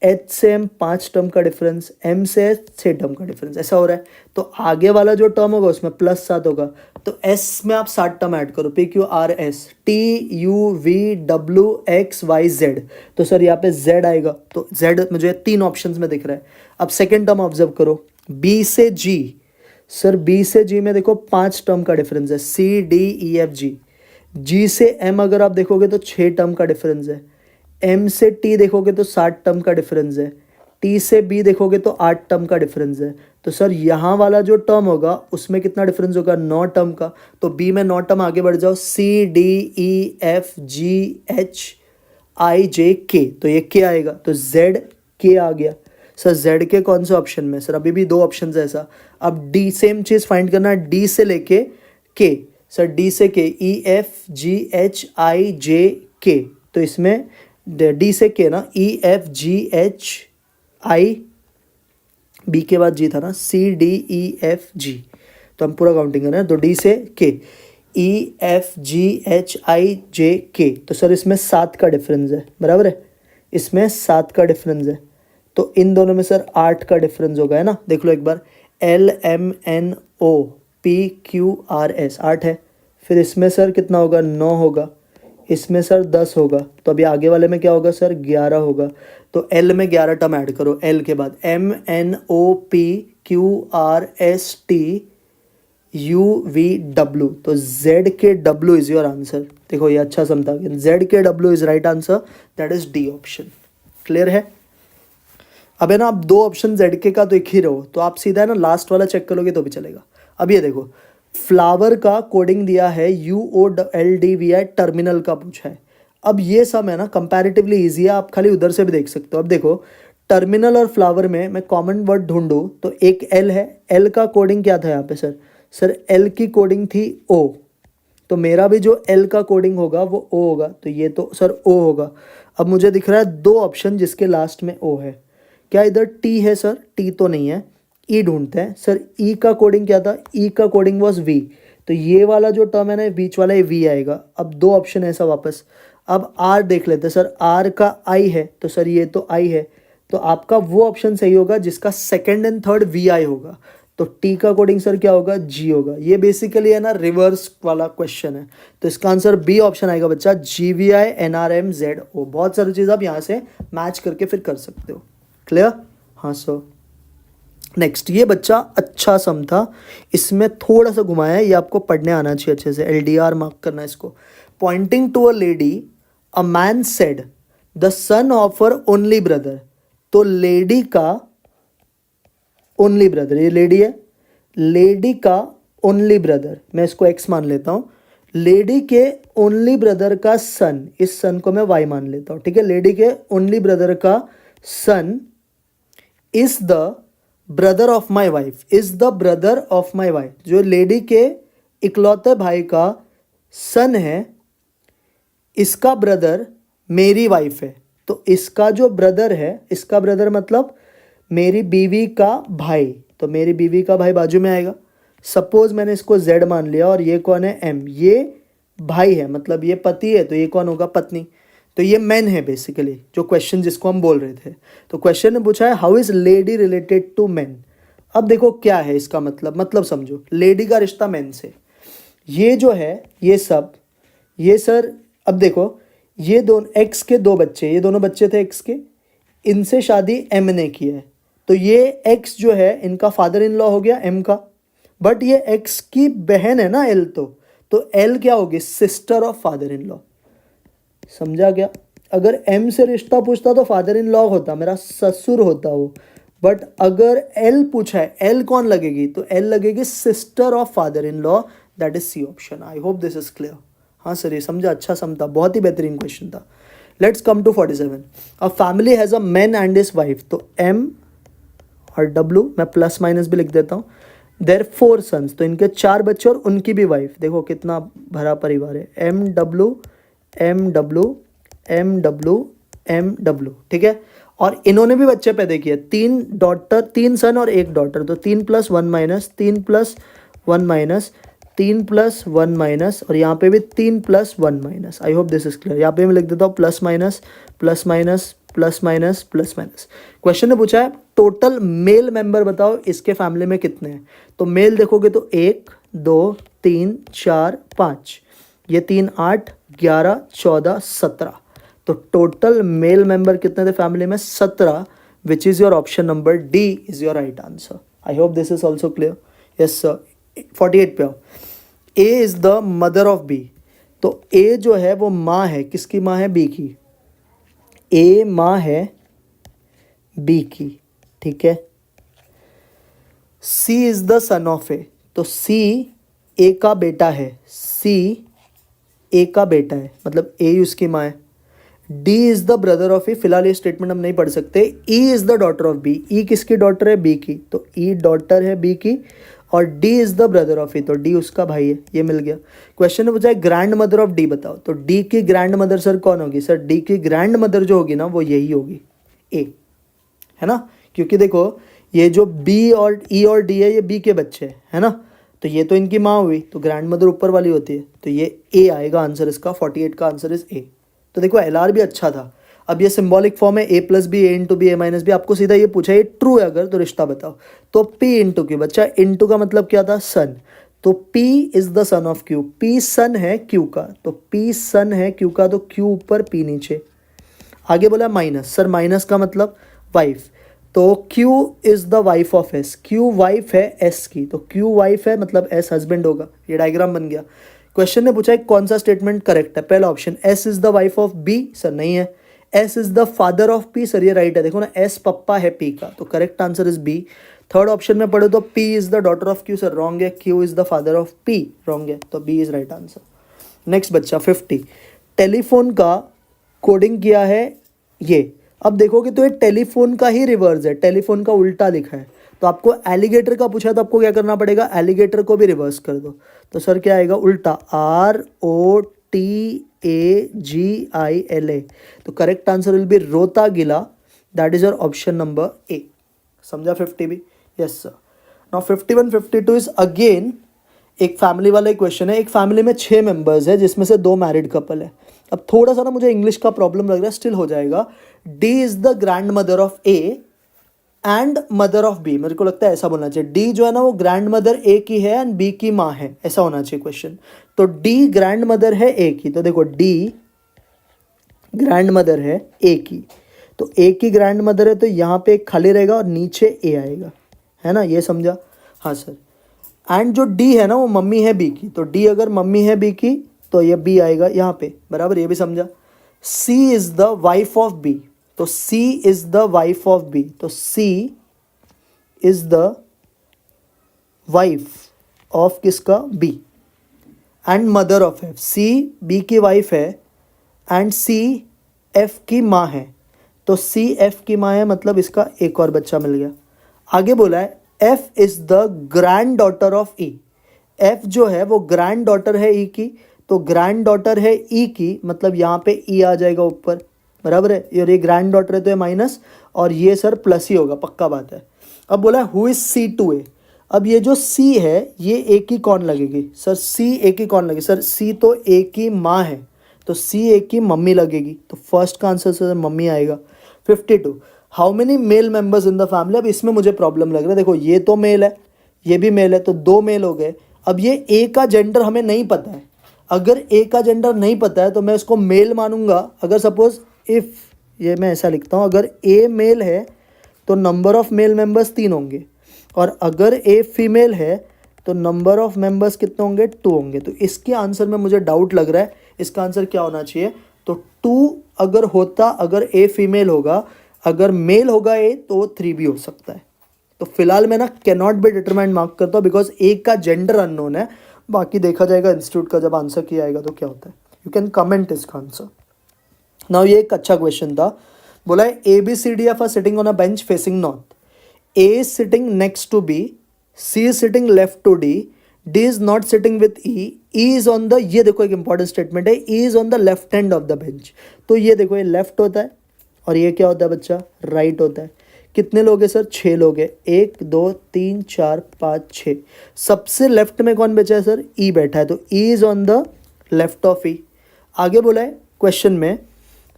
H से M 5 टर्म का डिफरेंस, M से H 6 टर्म का डिफरेंस, ऐसा हो रहा है। तो आगे वाला जो टर्म होगा उसमें +7 होगा, तो S में आप 7 टर्म ऐड करो, PQRS TUVWXYZ, तो सर यहाँ पे Z आएगा, तो Z मुझे 3 ऑप्शंस में दिख रहा है। अब सेकेंड टर्म ऑब्जर्व करो, बी से जी। सर बी से जी में देखो 5 टर्म का डिफरेंस है, सी डी ई एफ जी। जी से एम अगर आप देखोगे तो 6 टर्म का डिफरेंस है। एम से टी देखोगे तो 7 टर्म का डिफरेंस है। टी से बी देखोगे तो 8 टर्म का डिफरेंस है। तो सर यहाँ वाला जो टर्म होगा उसमें कितना डिफरेंस होगा, 9 टर्म का। तो बी में 9 टर्म, आगे बढ़ जाओ, C D E F G H I J K, तो ये के आएगा, तो जेड के आ गया। सर जेड के कौन से ऑप्शन में, सर अभी भी 2 ऑप्शन है ऐसा। अब डी सेम चीज फाइंड करना है, डी से लेके के। सर डी से के, ई F G H I J K, तो इसमें डी से के ना, E F G H I, B के बाद जी था ना, सी डी ई एफ जी, तो हम पूरा काउंटिंग कर रहे हैं। तो डी से के, ई F G H I J K, तो सर इसमें 7 का डिफरेंस है, बराबर है, इसमें 7 का डिफरेंस है। तो इन दोनों में सर 8 का डिफरेंस होगा, है ना, देख लो एक बार, L M N O P Q R S 8 है। फिर इसमें सर कितना होगा, 9 होगा, इसमें सर 10 होगा, तो अभी आगे वाले में क्या होगा सर, 11 होगा। तो एल में 11 टर्म ऐड करो, एल के बाद M N O P Q R S T U V W, तो Z K W is your answer. देखो ये अच्छा समझा, Z K W is right answer, that is D option. Clear है। अब है ना, आप 2 ऑप्शन जेड के का तो एक ही रहो, तो आप सीधा है ना लास्ट वाला चेक करोगे तो भी चलेगा। अब ये देखो, फ्लावर का कोडिंग दिया है UOLDVI, टर्मिनल का पूछा है। अब ये सब है ना कंपैरेटिवली इजी है, आप खाली उधर से भी देख सकते हो। अब देखो टर्मिनल और फ्लावर में मैं कॉमन वर्ड ढूंढूं तो एक एल है, एल का कोडिंग क्या था यहाँ पे सर, सर एल की कोडिंग थी ओ, तो मेरा भी जो एल का कोडिंग होगा वो ओ होगा, तो ये तो सर ओ होगा। अब मुझे दिख रहा है 2 ऑप्शन जिसके लास्ट में ओ है, क्या इधर टी है सर, टी तो नहीं है, ई ढूंढते हैं। सर ई का कोडिंग क्या था, ई का कोडिंग वॉज वी, तो ये वाला जो टर्म है ना बीच वाला, ये वी आएगा। अब 2 ऑप्शन है ऐसा वापस। अब आर देख लेते हैं, सर आर का आई है, तो सर ये तो आई है, तो आपका वो ऑप्शन सही होगा जिसका सेकंड एंड थर्ड वी आई होगा। तो टी का कोडिंग सर क्या होगा, जी होगा। ये बेसिकली है ना रिवर्स वाला क्वेश्चन है, तो इसका आंसर बी ऑप्शन आएगा बच्चा, GVI NRM ZO। बहुत सारी चीज़ आप यहाँ से मैच करके फिर कर सकते हो। क्लियर, हाँ सर। नेक्स्ट, ये बच्चा अच्छा सम था, इसमें थोड़ा सा घुमाया है, ये आपको पढ़ने आना चाहिए अच्छे से, LDR मार्क करना है इसको। Pointing to a lady, a man said the son of her only brother, तो लेडी का ओनली ब्रदर, ये लेडी है, लेडी का ओनली ब्रदर, मैं इसको एक्स मान लेता हूँ, लेडी के ओनली ब्रदर का सन, इस सन को मैं वाई मान लेता हूँ, ठीक है। लेडी के ओनली ब्रदर का son is the brother of my wife, is the brother of my wife, जो लेडी के इकलौते भाई का सन है, इसका ब्रदर मेरी वाइफ है। तो इसका जो ब्रदर है, इसका ब्रदर मतलब मेरी बीवी का भाई, तो मेरी बीवी का भाई बाजू में आएगा। सपोज मैंने इसको जेड मान लिया और ये कौन है, एम, ये भाई है, मतलब ये पति है, तो ये कौन होगा, पत्नी। तो ये मैन है बेसिकली, जो क्वेश्चन जिसको हम बोल रहे थे। तो क्वेश्चन ने पूछा है how is lady related to man. अब देखो क्या है इसका मतलब समझो, लेडी का रिश्ता मैन से, ये जो है ये सब, ये सर अब देखो ये दोनों एक्स के 2 बच्चे, ये दोनों बच्चे थे एक्स के, इनसे शादी एम ने की है, तो ये एक्स जो है इनका फादर इन लॉ हो गया एम का, बट ये एक्स की बहन है ना एल, तो एल क्या होगी, sister of father in law. समझा क्या, अगर एम से रिश्ता पूछता तो फादर इन लॉ होता, मेरा ससुर होता वो, बट अगर एल पूछा है, एल कौन लगेगी, तो एल लगेगी sister of father in law, that is C option. I hope this is clear. हाँ सर ये समझा, अच्छा समझा, बहुत ही बेहतरीन क्वेश्चन था। Let's come to 47। A family has a man and his wife, तो एम और डब्ल्यू, मैं प्लस माइनस भी लिख देता हूँ। देयर 4 सन्स, तो इनके 4 बच्चे और उनकी भी वाइफ, देखो कितना भरा परिवार है, M W M W M W M W, ठीक है। और इन्होंने भी बच्चे पैदा किए, 3 डॉटर, 3 सन और 1 डॉटर, तो 3 + 1 माइनस 3 + 1 माइनस 3 + 1 माइनस, और यहाँ पे भी 3 + 1 minus. I hope this is clear. यहाँ पे मैं लिख देता हूँ plus minus plus minus plus minus plus minus. Question ने पूछा है टोटल मेल मेंबर बताओ इसके फैमिली में कितने हैं, तो मेल देखोगे तो 1 2 3 4 5, ये 3 8 11 14 17, तो टोटल मेल मेंबर कितने थे फैमिली में, 17, which is your option number D is your right answer. I hope this is also clear. Yes sir. 48 पे आओ. A is the mother of B. तो ए जो है वो माँ है, किसकी माँ है? बी की. ए माँ है बी की, ठीक है. सी इज द सन ऑफ ए. तो सी ए का बेटा है. सी ए का बेटा है, मतलब ए उसकी माँ है. D is the brother of E. फिलहाल ये स्टेटमेंट हम नहीं पढ़ सकते. E is the daughter of B. E किसकी डॉटर है? बी की. तो ई डॉटर है बी की. और D is the brother of E. तो डी उसका भाई है. ये मिल गया. क्वेश्चन में पूछा है ग्रैंड मदर ऑफ डी बताओ. तो डी की ग्रैंड मदर सर कौन होगी? सर डी की ग्रैंड मदर जो होगी ना वो यही होगी, ए, है ना. क्योंकि देखो ये जो बी और ई और डी है ये बी के बच्चे हैं, है ना. तो ये तो इनकी माँ हुई, तो ग्रैंड मदर ऊपर वाली होती है. तो ये ए आएगा आंसर इसका. 48 का आंसर इज ए. तो देखो एल आर भी अच्छा था. अब ये सिंबॉलिक फॉर्म है ए प्लस बी, ए इंटू बी, ए माइनस बी. आपको सीधा ये पूछा ये ट्रू है अगर तो रिश्ता बताओ. तो पी इंटू क्यू. बच्चा इंटू का मतलब क्या था? सन. तो P is the son of Q. P son है क्यू का. तो पी सन है क्यू का. तो क्यू ऊपर पी नीचे. आगे बोला माइनस. सर माइनस का मतलब वाइफ. तो Q is the wife of S. Q wife है S की. तो Q वाइफ है मतलब S हस्बैंड होगा. ये डायग्राम बन गया. क्वेश्चन ने पूछा है कौन सा स्टेटमेंट करेक्ट है. पहला option S is the wife of B. Sir नहीं है. S is the father of P. Sir ये राइट है. देखो ना S पप्पा है P का. तो correct answer is B. Third option में पढ़ो तो P is the daughter of Q. Sir wrong है. Q is the father of P. Wrong है. तो B is right answer. Next बच्चा 50. टेलीफोन का कोडिंग किया है ये. अब देखोगे तो ये टेलीफोन का ही रिवर्स है. टेलीफोन का उल्टा लिखा है. तो आपको एलिगेटर का पूछा तो आपको क्या करना पड़ेगा? एलिगेटर को भी रिवर्स कर दो. तो सर क्या आएगा? उल्टा. ROTAGILA. तो करेक्ट आंसर विल बी रोता गिला. That is your option number ए. समझा 50 भी? Yes sir. Now 51 52 is again एक फैमिली वाला क्वेश्चन है. एक फैमिली में 6 मेंबर्स है जिसमें से 2 मैरिड कपल है. अब थोड़ा सा ना मुझे इंग्लिश का प्रॉब्लम लग रहा है, स्टिल हो जाएगा. D is the grandmother of A and mother of B. मेरे को लगता है ऐसा बोलना चाहिए. डी जो है ना वो ग्रैंड मदर ए की है एंड बी की माँ है. ऐसा होना चाहिए क्वेश्चन. तो डी ग्रैंड मदर है ए की. तो देखो डी ग्रैंड मदर है ए की. तो ए की ग्रैंड मदर है तो यहाँ पे एक खाली रहेगा और नीचे ए आएगा, है ना. ये समझा? हाँ सर. एंड जो डी है ना वो मम्मी है बी की. तो डी अगर मम्मी है बी की तो ये बी आएगा यहाँ पे. बराबर. ये भी समझा. C is the wife of B. तो C is the wife of B. तो C is the wife of किसका? B. And mother of F. C B की वाइफ है एंड सी एफ की माँ है. तो सी एफ की माँ है मतलब इसका एक और बच्चा मिल गया. आगे बोला है F is the grand daughter of E. F जो है वो ग्रैंड डॉटर है ई की. तो ग्रैंड डॉटर है ई की मतलब यहाँ पे ई आ जाएगा ऊपर. बराबर है. और ये ग्रैंड डॉटर है तो ये माइनस और ये सर प्लस ही होगा, पक्का बात है. अब बोला हु इज सी टू ए. अब ये जो सी है ये ए की कौन लगेगी? सर सी ए की कौन लगेगी? सर सी तो ए की माँ है तो सी ए की मम्मी लगेगी. तो फर्स्ट का आंसर सर मम्मी आएगा. 52. How many male members in the family. अब इसमें मुझे प्रॉब्लम लग रहा है. देखो ये तो मेल है, ये भी मेल है, तो 2 मेल हो गए. अब ये ए का जेंडर हमें नहीं पता है. अगर ए का जेंडर नहीं पता है तो मैं इसको मेल मानूंगा. अगर सपोज इफ़ ये मैं ऐसा लिखता हूँ, अगर ए मेल है तो नंबर ऑफ मेल मेंबर्स 3 होंगे और अगर ए फीमेल है तो नंबर ऑफ मेंबर्स कितने होंगे? 2 होंगे. तो इसके आंसर में मुझे डाउट लग रहा है. इसका आंसर क्या होना चाहिए? तो 2 अगर होता, अगर ए फीमेल होगा, अगर मेल होगा ए तो 3 भी हो सकता है. तो फिलहाल मैं ना can not be determined mark करता हूँ बिकॉज ए का जेंडर अननोन है. बाकी देखा जाएगा इंस्टीट्यूट का जब आंसर किया आएगा तो क्या होता है. यू कैन कमेंट इसका आंसर. नाउ ये एक अच्छा क्वेश्चन था. बोला है A B C D F are sitting on a bench facing north. A is sitting next to B, C is sitting left to D, D is not sitting with E, E is on the, ये देखो एक important statement है, E is on the left hand of the bench. तो ये देखो ये left होता है और ये क्या होता है बच्चा? राइट होता है. कितने लोग हैं सर? 6 लोग हैं. 1 2 3 4 5 6. सबसे लेफ्ट में कौन बैठा है सर? ई बैठा है. तो E is on the left of E. आगे बोला है क्वेश्चन में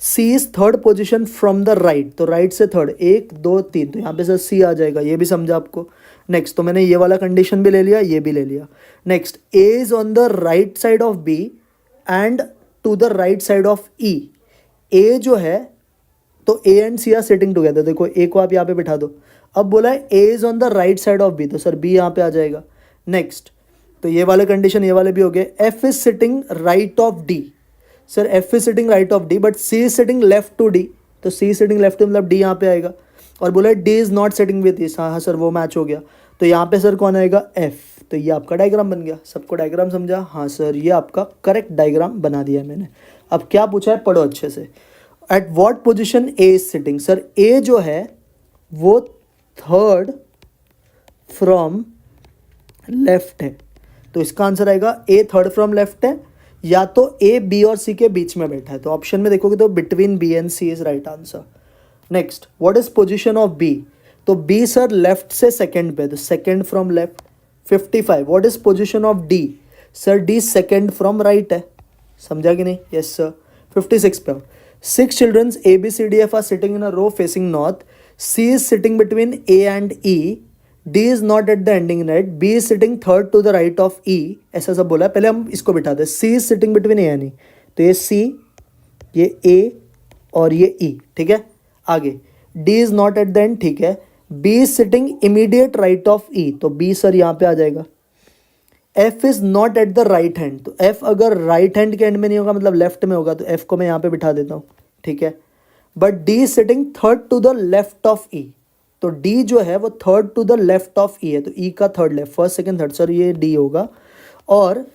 C is third position from the right. तो राइट से थर्ड 1 2 3. तो यहाँ पे सर सी आ जाएगा. ये भी समझा आपको. नेक्स्ट तो मैंने ये वाला कंडीशन भी ले लिया, ये भी ले लिया. Next A is on the right side of B and to the right side of E. A जो है तो A and C are sitting together, देखो ए को आप यहाँ पे बिठा दो। अब बोला है A is on the right side of B, तो सर बी यहाँ पे आ जाएगा। नेक्स्ट, तो ये वाले कंडीशन ये वाले भी हो गए। F is sitting right of D, sir F is sitting right of D but C is sitting left to D, तो सी सिटिंग लेफ्ट टू मतलब डी यहाँ पे आएगा। और बोला D is not sitting with इस, हाँ सर वो मैच हो गया। तो यहाँ पे सर कौन आएगा, एफ। तो ये आपका डायग्राम बन गया। सबको डायग्राम समझा? हाँ सर ये आपका करेक्ट डायग्राम बना दिया मैंने। अब क्या पूछा है, पढ़ो अच्छे से। At what position A is sitting, sir A जो है वो थर्ड फ्रॉम लेफ्ट है, तो इसका आंसर आएगा ए थर्ड फ्रॉम लेफ्ट है, या तो ए बी और सी के बीच में बैठा है। तो ऑप्शन में देखोगे तो between B and C is right answer. Next, what is position of B, तो बी सर लेफ्ट से सेकंड पे, तो second from left. 55, what is position of D, sir D second from right है, समझा कि नहीं? Yes sir. 56 पे, 6 childrens A B C D F are sitting in a row facing north, C is sitting between A and E, D is not at the ending net, B is sitting third to the right of E, ऐसा सब बोला है। पहले हम इसको बिठा दें, C is sitting between A and E, तो ये सी, ये ए और ये ई, ठीक है। आगे D is not at the end, ठीक है। B is sitting immediate right of E, तो बी सर यहाँ पे आ जाएगा। F is not at the right hand, तो एफ अगर राइट हैंड के एंड में नहीं होगा मतलब लेफ्ट में होगा, तो एफ को मैं यहाँ पे बिठा देता हूँ, ठीक है। But D is sitting third to the left of E, तो डी जो है वो third to the left of E है, तो ई का third left, first second third, sir ये डी होगा। और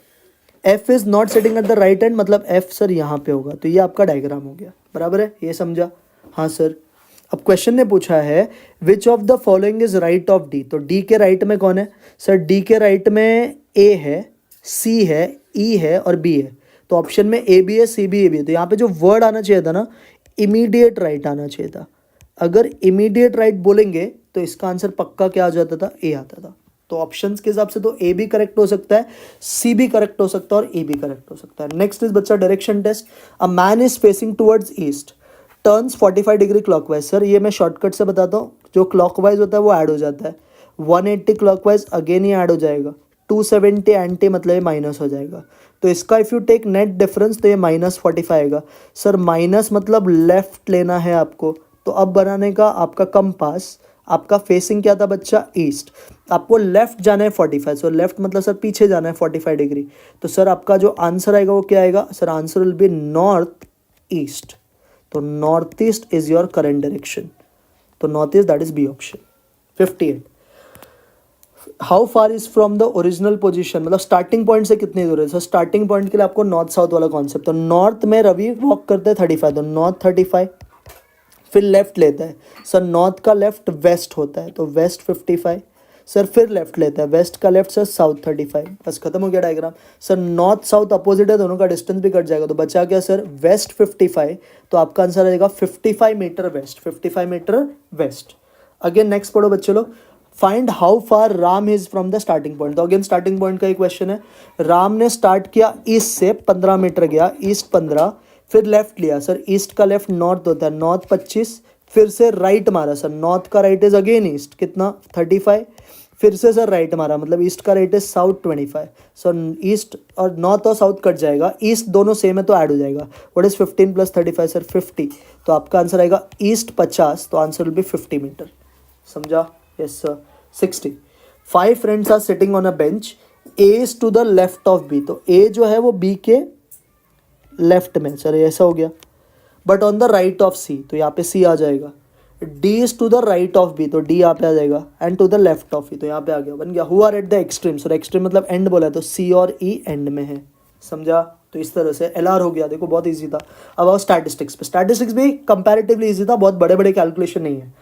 F is not sitting at the right hand मतलब एफ सर यहाँ पे होगा, तो ये आपका डायग्राम हो गया, बराबर है, ये समझा? हाँ सर। अब क्वेश्चन ने पूछा है which of the following is right of D, तो डी के राइट में कौन है, सर डी के राइट में ए है, सी है, ई है और बी है, तो ऑप्शन में ए बी है, सी बी, ए बी है। तो यहाँ पे जो वर्ड आना चाहिए था ना, इमीडिएट राइट आना चाहिए था। अगर इमीडिएट राइट बोलेंगे तो इसका आंसर पक्का क्या आ जाता था, ए आता था। तो ऑप्शंस के हिसाब से तो ए भी करेक्ट हो सकता है, सी भी करेक्ट हो सकता है और ए भी करेक्ट हो सकता है। नेक्स्ट इज बच्चा direction test. A man is facing towards east, turns 45 degree clockwise, sir ये मैं शॉर्टकट से बताता हूँ, जो क्लॉकवाइज होता है वो ऐड हो जाता है, 180 क्लॉकवाइज अगेन ये ऐड हो जाएगा, 270 एंटी मतलब ये माइनस हो जाएगा। तो इसका if you take net difference तो ये -45 आएगा। सर माइनस मतलब लेफ्ट लेना है आपको, तो अब बनाने का आपका कंपास, आपका फेसिंग क्या था बच्चा, ईस्ट, आपको लेफ्ट जाना है 45, सो लेफ्ट मतलब सर पीछे जाना है 45 डिग्री। तो सर आपका जो आंसर आएगा वो क्या आएगा, sir answer will be north east, तो north east is your current direction, तो north east that is B option. 58, how far is from the original position, मतलब स्टार्टिंग पॉइंट से कितनी दूर है। सर स्टार्टिंग पॉइंट के लिए आपको नॉर्थ साउथ वाला कॉन्सेप्ट, तो नॉर्थ में रवि वॉक करते हैं 35, तो नॉर्थ 35, फिर लेफ्ट लेता है, सर नॉर्थ का लेफ्ट वेस्ट होता है तो वेस्ट 55, सर फिर लेफ्ट लेता है, वेस्ट का लेफ्ट सर साउथ 35, बस खत्म हो गया diagram. Sir north south opposite है, दोनों का डिस्टेंस भी कट जाएगा, तो बचा क्या सर, वेस्ट 55, तो आपका आंसर आएगा 55 meter west, 55 meter west. Again next पढ़ो बच्चे लोग, find how far Ram is from the starting point, तो अगेन स्टार्टिंग पॉइंट का एक क्वेश्चन है। राम ने स्टार्ट किया ईस्ट से, 15 मीटर गया, ईस्ट 15, फिर लेफ्ट लिया, सर ईस्ट का लेफ्ट नॉर्थ होता है, नॉर्थ 25, फिर से राइट मारा, सर नॉर्थ का राइट इज अगेन ईस्ट, कितना 35, फिर से सर राइट मारा मतलब ईस्ट का right is south 25, so east और नॉर्थ और साउथ कट जाएगा, ईस्ट दोनों सेम है तो ऐड हो जाएगा। व्हाट इज 15 + 35 सर 50, तो आपका आंसर आएगा ईस्ट 50, तो आंसर विल बी 50 मीटर, समझा? Yes sir. 60, 5 friends are sitting on a bench, A is to the left of B, तो ए जो है वो बी के लेफ्ट में, सर ऐसा हो गया, but on the right of C, तो यहाँ पे सी आ जाएगा। D is to the right of B, तो डी यहाँ पे आ जाएगा, and to the left of E, तो यहाँ पे आ गया, बन गया। Who are at the extreme, sir extreme मतलब एंड बोला है, तो सी और ई एंड में है, समझा? तो इस तरह से एल आर हो गया, देखो बहुत ईजी था। अब आओ स्टैटिस्टिक्स पे, स्टैटिस्टिक्स भी कंपैरेटिवली ईजी था, बहुत बड़े बड़े कैलकुलेशन नहीं है।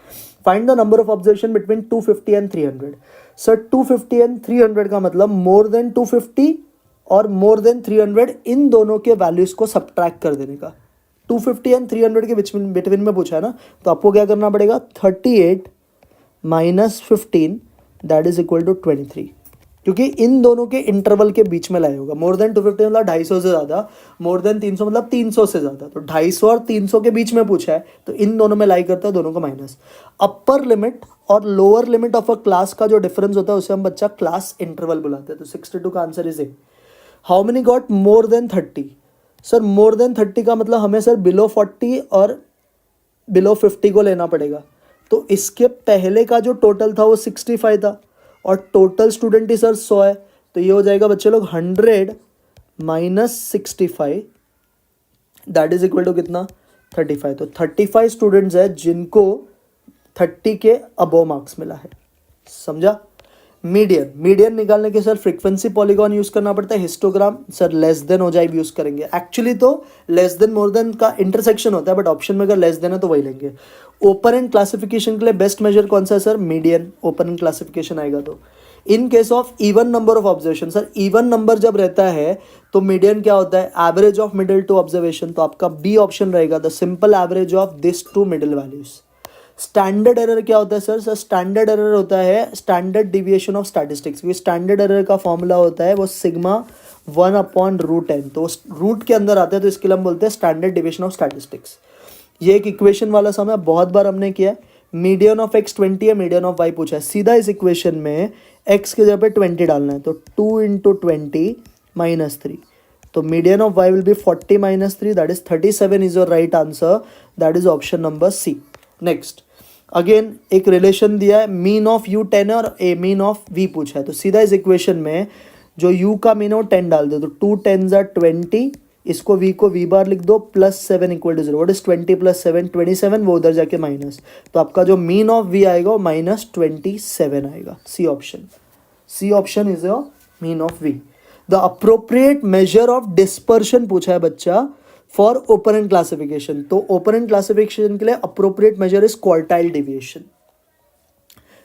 Find the number of observation between 250 and 300, sir 250 and 300 का मतलब मोर देन 250 और मोर देन 300, इन दोनों के वैल्यूज को सब्ट्रैक्ट कर देने का। 250 एंड 300 के बिटवीन में पूछा है ना, तो आपको क्या करना पड़ेगा, 38 - 15 दैट इज इक्वल टू 23, क्योंकि इन दोनों के इंटरवल के बीच में लाया होगा। मोर देन 250 मतलब 250 से ज़्यादा, मोर देन 300 मतलब 300 से ज़्यादा, तो 250 और 300 के बीच में पूछा है, तो इन दोनों में लाई करता है, दोनों को माइनस। अपर लिमिट और lower limit of a class का जो डिफरेंस होता है उसे हम बच्चा क्लास इंटरवल बुलाते हैं, तो 62 का answer is A. How many got more than 30, sir more than 30 का मतलब हमें सर बिलो 40 और बिलो 50 को लेना पड़ेगा। तो इसके पहले का जो टोटल था वो 65 था और टोटल स्टूडेंट ही सर 100 है, तो ये हो जाएगा बच्चे लोग 100 minus 65, that is equal to कितना 35। तो 35 स्टूडेंट्स है जिनको 30 के अबोव मार्क्स मिला है। समझा? मीडियन निकालने के सर फ्रीक्वेंसी पॉलीगॉन यूज करना पड़ता है, हिस्टोग्राम सर लेस देन हो जाए यूज करेंगे। एक्चुअली तो लेस देन मोर देन का इंटरसेक्शन होता है, बट ऑप्शन में अगर लेस देन है तो वही लेंगे। ओपन क्लासिफिकेशन के लिए बेस्ट मेजर कौन सा है सर? मीडियन। ओपन क्लासिफिकेशन आएगा तो in case of even number of observation, sir even number जब रहता है तो मीडियन क्या होता है? Average of middle two observation. तो आपका बी ऑप्शन रहेगा, the simple average of this two middle values. Standard error क्या होता है सर? सर स्टैंडर्ड एरर होता है स्टैंडर्ड डिविएशन ऑफ स्टैटिस्टिक्स, क्योंकि स्टैंडर्ड एरर का फॉर्मूला होता है वो सिग्मा 1/√n, तो रूट के अंदर आता है, तो इसके लिए हम बोलते हैं स्टैंडर्ड डिविएशन ऑफ स्टैटिस्टिक्स। ये एक इक्वेशन वाला समय बहुत बार हमने किया है। मीडियन ऑफ x 20 है, मीडियन ऑफ y पूछा है, सीधा इस इक्वेशन में x के जगह पे 20 डालना है, तो 2 × 20 माइनस 3, तो median of y will be 40 minus 3, that is 37 is your right answer, that is option number C. Next again एक रिलेशन दिया है, मीन ऑफ u 10 है और ए मीन ऑफ v पूछा है, तो सीधा इस इक्वेशन में जो u का मीन है वो 10 डाल दो, तो 2 10s are 20, इसको v को v बार लिख दो, +7 इक्वल टू 0, व्हाट इज 20 + 7 27, वो उधर जाके माइनस, तो आपका जो मीन ऑफ v आएगा वो -27 आएगा। C option is your mean of v। The appropriate measure of dispersion पूछा है बच्चा फॉर ओपन क्लासिफिकेशन, तो ओपन क्लासिफिकेशन के लिए appropriate measure is quartile deviation.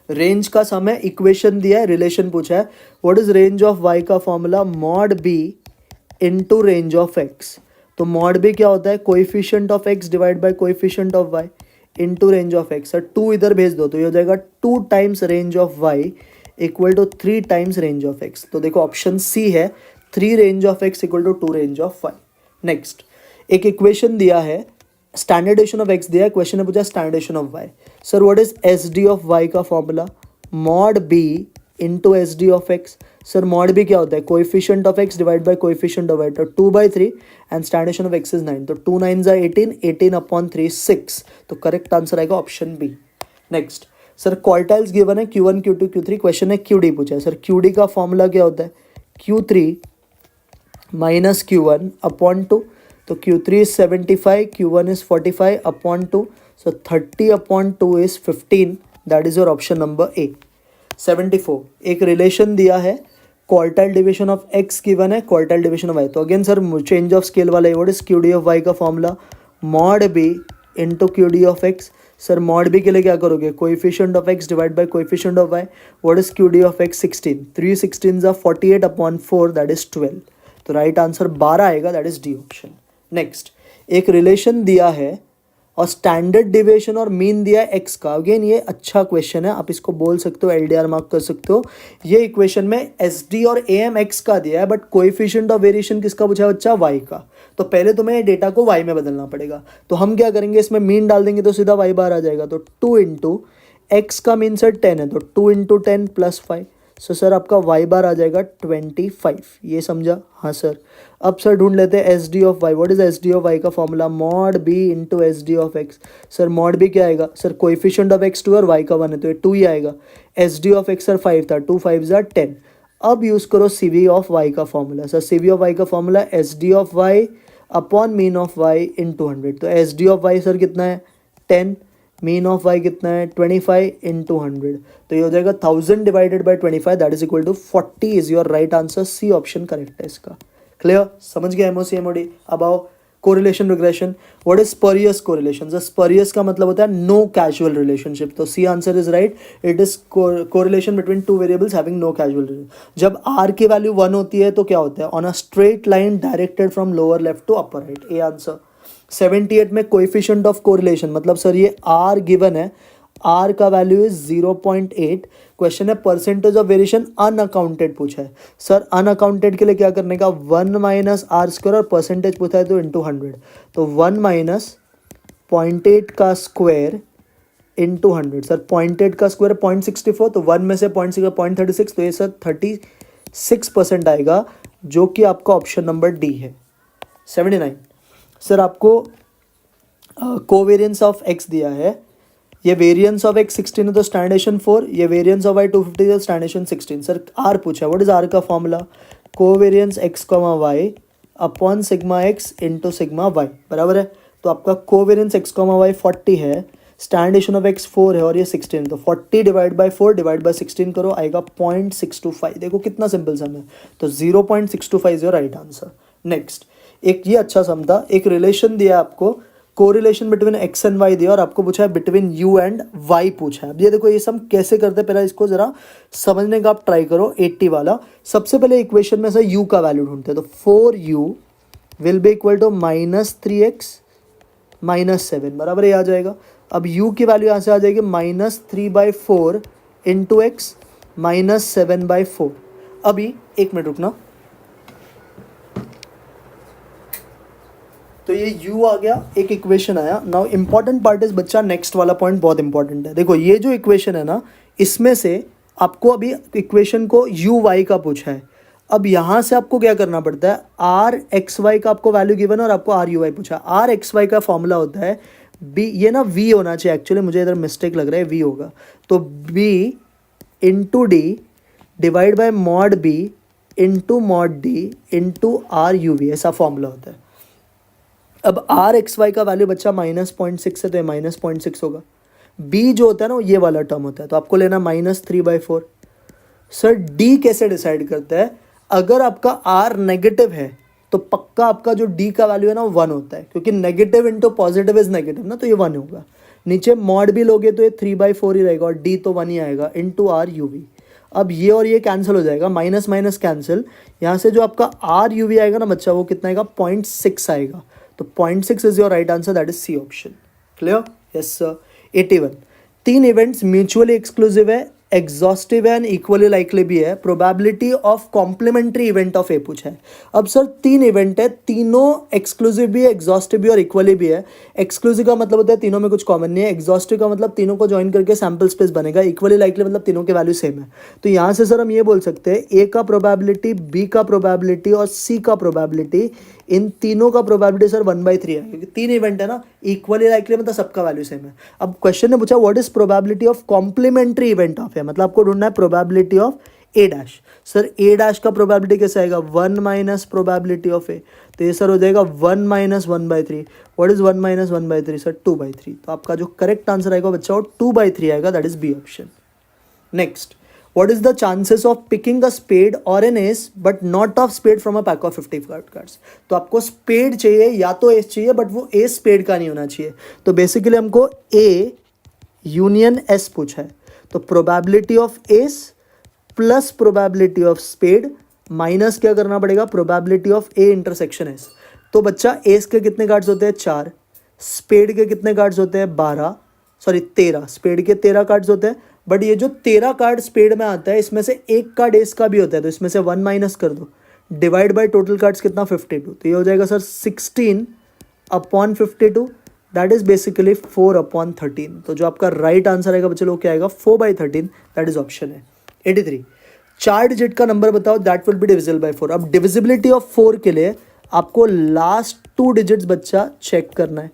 Range का समय इक्वेशन दिया है, रिलेशन पूछा है, what is range of y का formula mod b into range of x, तो mod b क्या होता है? Coefficient of x divide by coefficient of y into range of x। Sir 2 इधर भेज दो तो ये हो जाएगा 2 times range of y equal to 3 times range of x, तो देखो ऑप्शन सी है 3 range of x equal to 2 range of y। Next एक इक्वेशन दिया है, स्टैंडर्डेशन ऑफ x दिया है, क्वेश्चन ने पूछा standard deviation of y। Sir what is S D of y का formula? mod b into S D of x। Sir mod b क्या होता है? Coefficient of x divide by coefficient of y, तो 2/3 and standard deviation of x is 9, तो 2 9s are 18, 18/3 6, तो correct answer आएगा option B. Next sir quartiles given है Q1 Q2 Q3, question है QD पूछा है, सर QD का फॉर्मूला क्या होता है? Q3 माइनस Q1/2, तो Q3 is 75, Q1 is 45/2, so 30/2 is 15, that is your option number A। 74 एक रिलेशन दिया है, quartile division of x given है, क्वार्टाइल डिविजन ऑफ y, तो again sir change of scale वाला है, what is QD of y का formula? mod b into QD of x। Sir mod b के लिए क्या करोगे? Coefficient of x divide by coefficient of y, what is QD of x? 16, 3 16s are 48/4, that is 12, तो right answer 12 आएगा, that is D option. Next एक relation दिया है और स्टैंडर्ड डिविएशन और मीन दिया है x का, अगेन ये अच्छा क्वेश्चन है, आप इसको बोल सकते हो, LDR मार्क कर सकते हो। ये इक्वेशन में SD और AM x का दिया है, बट कोएफिशिएंट ऑफ वेरिएशन किसका पूछा है बच्चा? y का, तो पहले तुम्हें डेटा को y में बदलना पड़ेगा, तो हम क्या करेंगे, इसमें मीन डाल देंगे तो सीधा y बार आ जाएगा, तो 2 इंटू x का मीन सर 10 है, तो 2 इंटू 10 + 5, सो सर आपका y बार आ जाएगा 25, ये समझा? हाँ सर। अब सर ढूंढ लेते हैं S D of Y, what is S D of Y का formula? mod b into S D of X. Sir mod b क्या आएगा? सर कोएफिशिएंट ऑफ x 2 और y का 1 है, तो ये 2 ही आएगा। S D of X sir 5 था, 2 5s are 10। अब यूज़ करो सी वी ऑफ y का formula, sir C V of y का formula S D of Y upon mean of y into 100, तो S D of Y sir कितना है? 10, mean of y कितना है? 25 into 100, तो ये हो जाएगा 1000 divided by 25, that is equal to 40 is your right answer. C option correct है इसका। क्लियर? समझ गया एमओसी एमओडी? अब आओ correlation regression, what is spurious correlation? Sir spurious का मतलब होता है नो कैजुअल रिलेशनशिप, तो C answer is right, it is correlation between two variables having no casual relation. जब r की वैल्यू 1 होती है तो क्या होता है? On a straight line directed from lower left to upper right, A answer. 78 में कोएफिशिएंट ऑफ कोरिलेशन, मतलब सर ये r गिवन है, r का वैल्यू इज 0.8, क्वेश्चन है परसेंटेज ऑफ वेरिएशन अनअकाउंटेड पूछा है। सर अनअकाउंटेड के लिए क्या करने का? 1 माइनस आर स्क्वायर, और परसेंटेज पूछा है तो इंटू 100, तो 1 माइनस 0.8 का स्क्वायर इंटू 100। सर 0.8 का स्क्वायर 0.64, तो 1 में से 0.36, तो ये सर 36% आएगा, जो कि आपका ऑप्शन नंबर डी है। 79 सर आपको कोवेरियंस ऑफ एक्स दिया है, ये वेरियंस ऑफ एक्स 16 है तो स्टैंडर्डेशन 4, ये वेरियंस ऑफ वाई 250 है स्टैंडर्डेशन 16। सर आर पूछा, व्हाट इज आर का formula? Covariance X comma Y upon sigma X into sigma Y, बराबर है। तो आपका कोवेरियंस एक्स कॉमा वाई 40 है, स्टैंडर्डेशन ऑफ एक्स 4 है और ये 16, तो 40 डिवाइड बाई 4 डिवाइड बाई 16 करो, आएगा 0.625। देखो कितना सिंपल सम है, तो 0.625 is your right answer. Next, एक ये अच्छा सम था, एक रिलेशन दिया आपको, correlation between X and Y दिया और आपको पूछा है बिटवीन यू एंड वाई पूछा है। अब ये देखो ये सम कैसे करते हैं, पहले इसको जरा समझने का आप ट्राई करो। 80 वाला, सबसे पहले इक्वेशन में से यू का वैल्यू ढूंढते हैं, तो 4u will be equal to -3x -7, बराबर ये आ जाएगा। अब u की वैल्यू यहाँ से आ जाएगी -3/4 इंटू एक्स -7/4। अभी एक मिनट रुकना, तो ये u आ गया, एक इक्वेशन आया। नाउ इंपॉर्टेंट पार्ट इज बच्चा, नेक्स्ट वाला पॉइंट बहुत इंपॉर्टेंट है। देखो ये जो इक्वेशन है ना, इसमें से आपको अभी इक्वेशन को u y का पूछा है। अब यहाँ से आपको क्या करना पड़ता है, आर एक्स वाई का आपको वैल्यू गिवन है और आपको आर यू वाई पूछा। आर एक्स वाई का फॉर्मूला होता है बी, ये ना वी होना चाहिए, एक्चुअली मुझे इधर मिस्टेक लग रहा है, वी होगा। तो B into D divide by mod B into mod D into R U V, ऐसा फॉर्मूला होता है। अब आर एक्स वाई का वैल्यू बच्चा -0.6 है, तो ये -0.6 होगा। बी जो होता है ना ये वाला टर्म होता है, तो आपको लेना -3/4। सर डी कैसे डिसाइड करता है, अगर आपका आर नेगेटिव है तो पक्का आपका जो डी का वैल्यू है ना वो 1 होता है, क्योंकि negative into positive is negative ना, तो ये 1 होगा। नीचे मॉड भी लोगे तो ये 3/4 ही रहेगा और डी तो 1 ही आएगा इंटू आर यू वी। अब ये और ये कैंसिल हो जाएगा, माइनस माइनस कैंसिल, यहाँ से जो आपका आर यू वी आएगा ना बच्चा वो कितना आएगा, 0.6 आएगा। तो 0.6 is your right answer, that is C option. Clear? Yes sir. 81, 3 events mutually exclusive है, एग्जॉस्टिव है एंड इक्वली लाइकली भी है, probability of complementary event of A पूछा है। अब सर 3 इवेंट है, तीनों एक्सक्लूसिव भी है, एग्जॉस्टिव भी और इक्वली भी है। एक्सक्लूसिव का मतलब होता है तीनों में कुछ कॉमन नहीं है, एग्जॉस्टिव का मतलब तीनों को ज्वाइन करके सैम्पल स्पेस बनेगा, इक्वली लाइकली मतलब तीनों के वैल्यू सेम है। तो यहाँ से सर हम ये बोल सकते हैं ए का प्रोबेबिलिटी, बी का प्रोबेबिलिटी और सी का प्रोबेबिलिटी, इन तीनों का प्रोबेबिलिटी सर 1/3 है, क्योंकि 3 इवेंट है ना, इक्वली लाइकली मतलब सबका वैल्यू सेम है। अब क्वेश्चन ने पूछा what is probability of complementary event of A, मतलब आपको ढूंढना है probability of A dash. Sir A dash का प्रोबेबिलिटी कैसे आएगा, 1 माइनस प्रोबेबिलिटी ऑफ ए, तो ये सर हो जाएगा 1 minus 1/3। What is 1 minus 1/3 sir, 2/3। तो आपका जो करेक्ट आंसर आएगा बच्चा वो 2/3 आएगा, that is B option. Next, what is the chances of picking a spade or an ace but not of spade from a pack of 50 cards? तो आपको spade चाहिए या तो एस चाहिए, बट वो एस स्पेड का नहीं होना चाहिए। तो बेसिकली हमको ए यूनियन एस पूछा है, तो probability of ace plus probability of spade minus क्या करना पड़ेगा, probability of A intersection ace. तो बच्चा एस के कितने कार्ड्स होते हैं, 4, स्पेड के कितने कार्ड्स होते हैं, 13, स्पेड के 13 कार्ड्स होते हैं। बट ये जो 13 कार्ड स्पेड में आता है इसमें से एक कार्ड एस का भी होता है, तो इसमें से 1 माइनस कर दो, डिवाइड बाय टोटल कार्ड्स कितना, 52। तो ये हो जाएगा सर 16/52, दैट इज बेसिकली 4/13। तो जो आपका राइट आंसर आएगा बच्चे लोग क्या आएगा, 4/13, दैट इज ऑप्शन है। 83, 4 डिजिट का नंबर बताओ that will be divisible by 4। अब डिविजिबिलिटी ऑफ 4 के लिए आपको लास्ट 2 डिजिट्स बच्चा चेक करना है।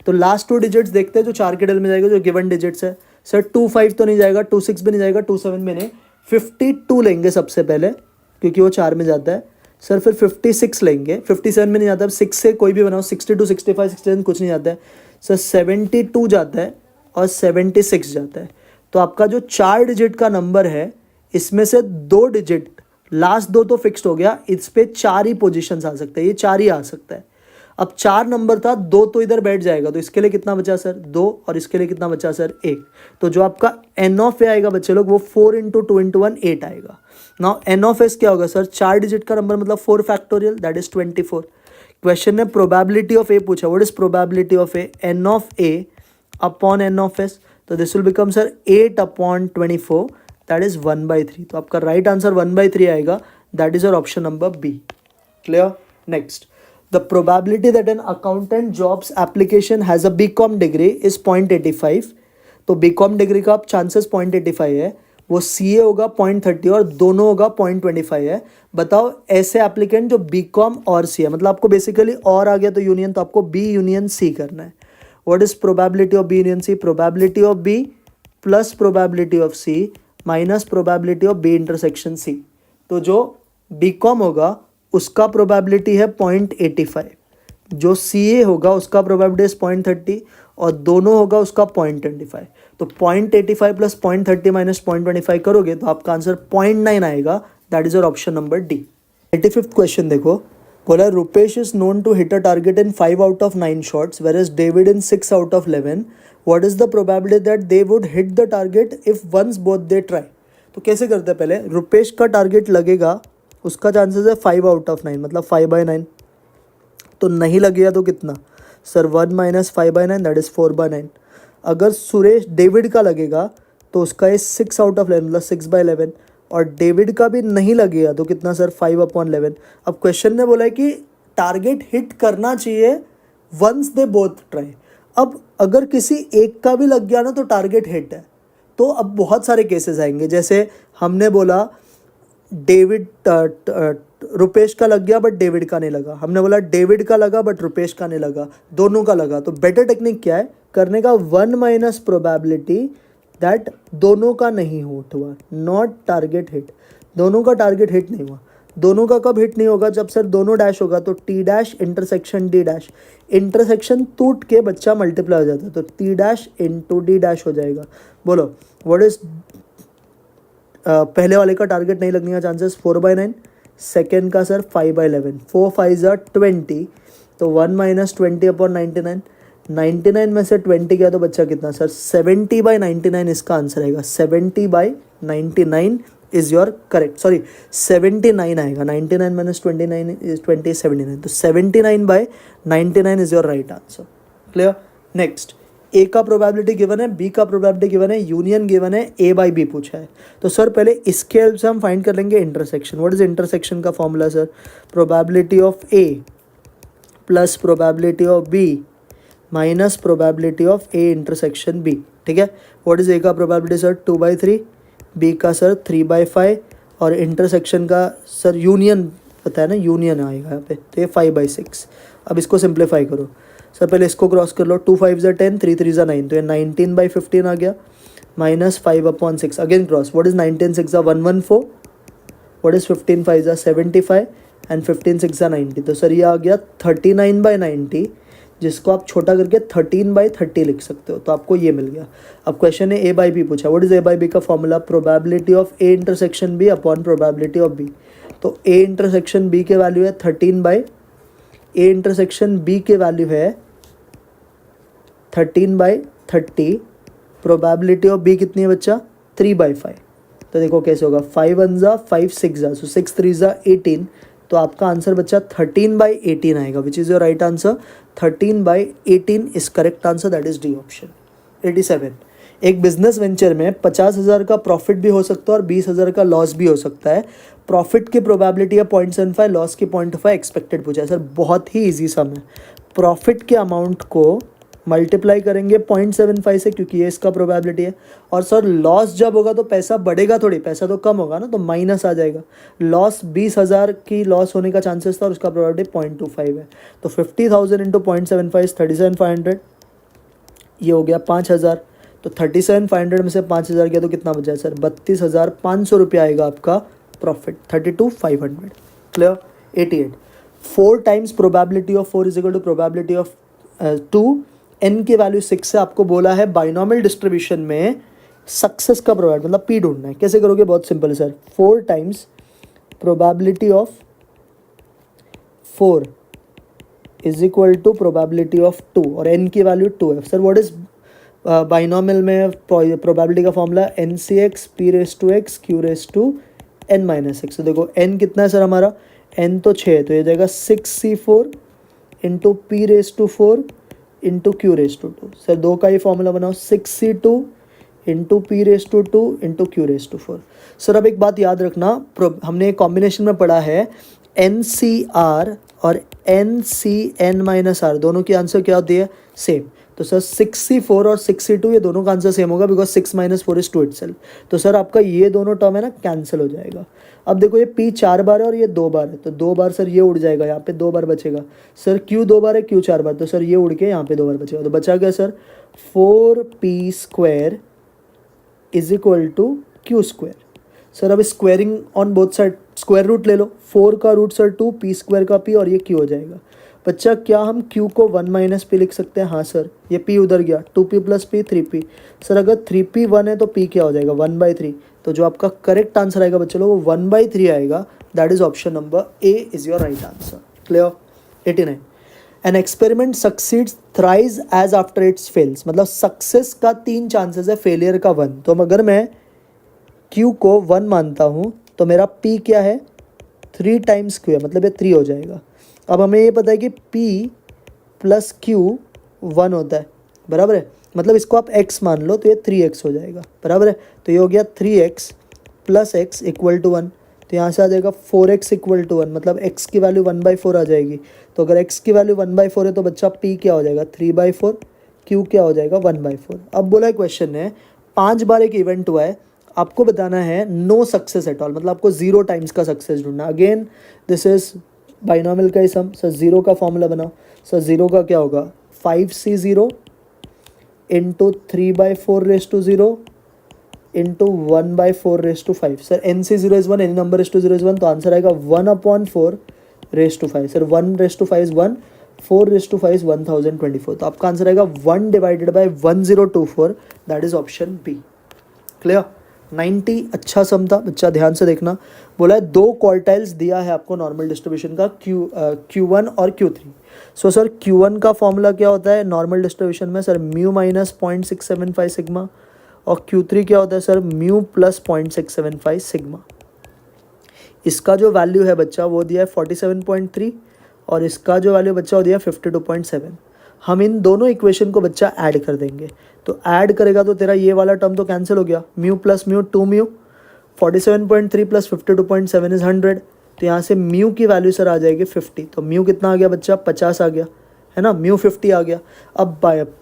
तो लास्ट 2 डिजिट्स देखते हैं जो 4 के डेल में जाएगा, जो गिवन डिजिट्स है। सर 25 तो नहीं जाएगा, 26 भी नहीं जाएगा, 27 में नहीं, 52 लेंगे सबसे पहले क्योंकि वो 4 में जाता है। सर फिर 56 लेंगे, 57 में नहीं जाता, 6 से कोई भी बनाओ, 62, 65, 67 कुछ नहीं जाता है। सर 72 जाता है और 76 जाता है। तो आपका जो 4 डिजिट का नंबर है इसमें से 2 डिजिट, लास्ट 2 तो फिक्स्ड हो गया, इस पर 4 ही पोजिशन आ सकते हैं, ये 4 ही आ सकता है। अब 4 नंबर था, 2 तो इधर बैठ जाएगा, तो इसके लिए कितना बचा सर, 2, और इसके लिए कितना बचा सर, 1। तो जो आपका एन ऑफ ए आएगा बच्चे लोग वो 4 × 2 × 1 8 आएगा। नाउ एन ऑफ एस क्या होगा सर, 4 डिजिट का नंबर मतलब 4 फैक्टोरियल, दैट इज 24। क्वेश्चन ने प्रोबेबिलिटी ऑफ ए पूछा, what is probability of A, N of A upon N of S, तो this will become sir 8/24, that is 1/3। तो आपका right answer 1/3 आएगा, that is your option number B. Clear? Next, the probability that an accountant jobs application has a BCom degree is 0.85। तो BCom degree का आप chances 0.85 है, वो CA होगा 0.30 और दोनों होगा 0.25 है। बताओ ऐसे एप्लीकेंट जो BCom और C है, मतलब आपको बेसिकली और आ गया तो यूनियन, तो आपको B यूनियन C करना है। What is probability of B union C? Probability of B plus probability of C minus probability of B intersection C. तो जो बी कॉम होगा उसका प्रोबेबिलिटी है 0.85, जो सी ए होगा उसका प्रोबेबिलिटी इज 0.30 और दोनों होगा उसका 0.25। तो 0.85 प्लस 0.30 माइनस 0.25 करोगे तो आपका आंसर 0.9 आएगा। That is your option number D. 85th question देखो, बोला Rupesh is known to hit a target in 5 out of 9 shots where is David in 6 out of 11। What is the probability that they would hit the target if once both they try? तो कैसे करते हैं, पहले रुपेश का target लगेगा, उसका chances है 5 out of 9 मतलब 5/9। तो नहीं लगेगा तो कितना सर? 1 minus 5/9 that is 4/9। अगर सुरेश डेविड का लगेगा तो उसका इज 6 आउट ऑफ 11 मतलब 6/11 और डेविड का भी नहीं लगेगा तो कितना सर? 5/11। अब क्वेश्चन ने बोला है कि टारगेट हिट करना चाहिए वंस दे बोथ ट्राई। अब अगर किसी एक का भी लग गया ना तो टारगेट हिट है। तो अब बहुत सारे केसेस आएंगे, जैसे हमने बोला डेविड रुपेश का लग गया बट डेविड का नहीं लगा, हमने बोला डेविड का लगा बट रुपेश का नहीं लगा, दोनों का लगा। तो बेटर टेक्निक क्या है करने का? 1 माइनस प्रोबेबिलिटी दैट दोनों का नहीं हुआ, नॉट टारगेट हिट। दोनों का टारगेट हिट नहीं हुआ। दोनों का कब हिट नहीं होगा? जब सर दोनों डैश होगा तो T dash intersection D dash, intersection टूट के बच्चा मल्टीप्लाई हो जाता है तो T dash into D dash हो जाएगा। बोलो व्हाट इज पहले वाले का टारगेट नहीं लगने का चांसेस 4/9, सेकेंड का सर 5/11, 4 5 20। तो 1 माइनस 20/99, 99 में से 20 गया तो बच्चा कितना सर? 70/99 इसका आंसर आएगा। 70/99 इज योर करेक्ट, सॉरी 79 आएगा। 99 माइनस 29 इज 20, 79। तो 79/99 is your right answer. Clear? Next, A का प्रोबेबिलिटी गिवन है, बी का प्रोबेबिलिटी गिवन है, यूनियन गिवन है, ए बाई बी पूछा है। तो सर पहले इसके हेल्प से हम फाइंड कर लेंगे इंटरसेक्शन। व्हाट इज इंटरसेक्शन का formula sir? Probability of A plus probability of B minus probability of A intersection B. ठीक है? व्हाट इज ए का प्रोबेबिलिटी सर? 2/3, बी का सर 3/5 और इंटरसेक्शन का सर यूनियन पता है ना, यूनियन आएगा यहाँ पे, तो ये 5/6। अब इसको सिंप्लीफाई करो सर, पहले इसको क्रॉस कर लो। 2 5 10, 3 3 9, तो ये 19/15 आ गया minus 5/6। Again cross, what is 19 6 114, what is 15 5 75 and 15 6 90। तो सर ये आ गया 39/90, जिसको आप छोटा करके 13/30 लिख सकते हो। तो आपको ये मिल गया। अब क्वेश्चन है ए बाई बी पूछा। What is A by B का formula? Probability of A intersection B upon probability of B. तो ए इंटरसेक्शन बी के वैल्यू है 13 ए इंटरसेक्शन बी के वैल्यू है 13/30। प्रोबेबिलिटी ऑफ बी कितनी है बच्चा? 3/5। तो देखो कैसे होगा, 5 1 5 6 सो 6 3 18। तो आपका आंसर बच्चा 13/18 आएगा, विच is your right answer. 13/18 is correct answer, that is D option. 87, एक बिजनेस वेंचर में 50,000 का प्रॉफिट भी हो सकता है और 20,000 का लॉस भी हो सकता है। प्रॉफिट की प्रोबेबिलिटी है 0.75, लॉस की 0.5, एक्सपेक्टेड पूछा है सर। बहुत ही ईजी सम है। प्रॉफिट के अमाउंट को मल्टीप्लाई करेंगे 0.75 से, क्योंकि ये इसका प्रोबेबिलिटी है। और सर लॉस जब होगा तो पैसा बढ़ेगा थोड़ी, पैसा तो कम होगा ना, तो माइनस आ जाएगा। लॉस 20,000 की लॉस होने का चांसेस था और उसका प्रोबेबिलिटी 0.25 है। तो 50,000 इंटू 0.75 37,500, ये हो गया 5,000। तो 37,500 में से 5,000 गया तो कितना बचा है सर? 32,500 रुपया आएगा आपका profit. 32,500। Clear? 88, 4 times probability of 4 is equal to probability of 2। N की वैल्यू 6 से आपको बोला है बाइनोमियल डिस्ट्रीब्यूशन में सक्सेस का प्रोबेबिलिटी मतलब पी ढूंढना है। कैसे करोगे? बहुत सिंपल है sir. 4 times probability of 4 is equal to probability of 2 और एन की वैल्यू 2 है। सर व्हाट इज बाइनोमियल में प्रोबेबिलिटी का formula? N C x P raise to X Q raise to N minus X. तो देखो N कितना है sir हमारा? एन तो 6 है, तो ये जाएगा 6c4 into P raise to 4 into Q raise to 2। Sir दो का ही फॉर्मूला बनाओ, 6c2 into P raise to 2 into Q raise to 4। Sir अब एक बात याद रखना, हमने एक कॉम्बिनेशन में पढ़ा है NCR और NCN माइनस आर, दोनों की आंसर क्या होती है? सेम। तो सर 6C4 और 6C2 ये दोनों का आंसर सेम होगा बिकॉज 6 - 4 इज 2 इटसेल्फ। तो सर आपका ये दोनों टर्म है ना कैंसिल हो जाएगा। अब देखो ये P 4 बार है और ये 2 बार है, तो 2 बार सर ये उड़ जाएगा, यहाँ पे 2 बार बचेगा। सर Q 2 बार है, Q 4 बार, तो सर ये उड़ के यहाँ पे 2 बार बचेगा। तो बचा गया sir 4P² is equal to Q²। Sir अब squaring on both side, square root ले लो, 4 का रूट सर 2, P² का P और ये Q हो जाएगा। बच्चा क्या हम Q को 1 - P लिख सकते हैं? हाँ सर, ये P उधर गया, 2P + P 3P। सर अगर 3P 1 है तो P क्या हो जाएगा? 1/3। तो जो आपका करेक्ट आंसर आएगा बच्चे लोग वो 1/3 आएगा। That is option number A is your right answer. Clear? 89। An experiment succeeds thrice as after its fails, मतलब सक्सेस का 3 चांसेस है, फेलियर का 1। तो अगर मैं Q को 1 मानता हूँ तो मेरा P क्या है? 3 टाइम्स Q है, मतलब ये 3 हो जाएगा। अब हमें ये पता है कि P + Q 1 होता है, बराबर है, मतलब इसको आप x मान लो तो ये 3x हो जाएगा, बराबर है। तो ये हो गया 3x + x = 1। तो यहाँ से आ जाएगा 4x = 1, मतलब x की वैल्यू 1/4 आ जाएगी। तो अगर x की वैल्यू 1/4 है तो बच्चा P क्या हो जाएगा? 3/4, Q क्या हो जाएगा? 1/4। अब बोला क्वेश्चन है 5 बार एक इवेंट हुआ है, आपको बताना है नो सक्सेस एट ऑल, मतलब आपको 0 टाइम्स का सक्सेस ढूंढना। अगेन दिस इज बाइनोमियल का ही सम। सर 0 का फॉर्मूला बनाओ। सर 0 का क्या होगा? 5C0 × 3/4 × 1/4 सर NC0 इज 1, एनी नंबर इज टू 0 इज 1, तो आंसर आएगा 1/4 सर 1/5 इज 1, 4/5 इज 1024। तो आपका आंसर आएगा 1/1024, that is option B. Clear? 90 अच्छा सम था बच्चा, ध्यान से देखना। बोला है 2 क्वार्टाइल्स दिया है आपको नॉर्मल डिस्ट्रीब्यूशन का, Q1 और Q3। सो सर Q1 का फॉर्मूला क्या होता है नॉर्मल डिस्ट्रीब्यूशन में? Sir mu minus 0.675 sigma. और Q3 क्या होता है सर? Mu plus 0.675 sigma. इसका जो वैल्यू है बच्चा वो दिया है 47.3 और इसका जो वैल्यू बच्चा वो दिया है 52.7। हम इन दोनों इक्वेशन को बच्चा ऐड कर देंगे, तो ऐड करेगा तो तेरा ये वाला टर्म तो कैंसिल हो गया, mu plus mu 2 mu, 47.3 + 52.7 is 100। तो यहाँ से म्यू की वैल्यू सर आ जाएगी 50। तो म्यू कितना आ गया बच्चा? 50 आ गया, है ना, म्यू 50 आ गया। अब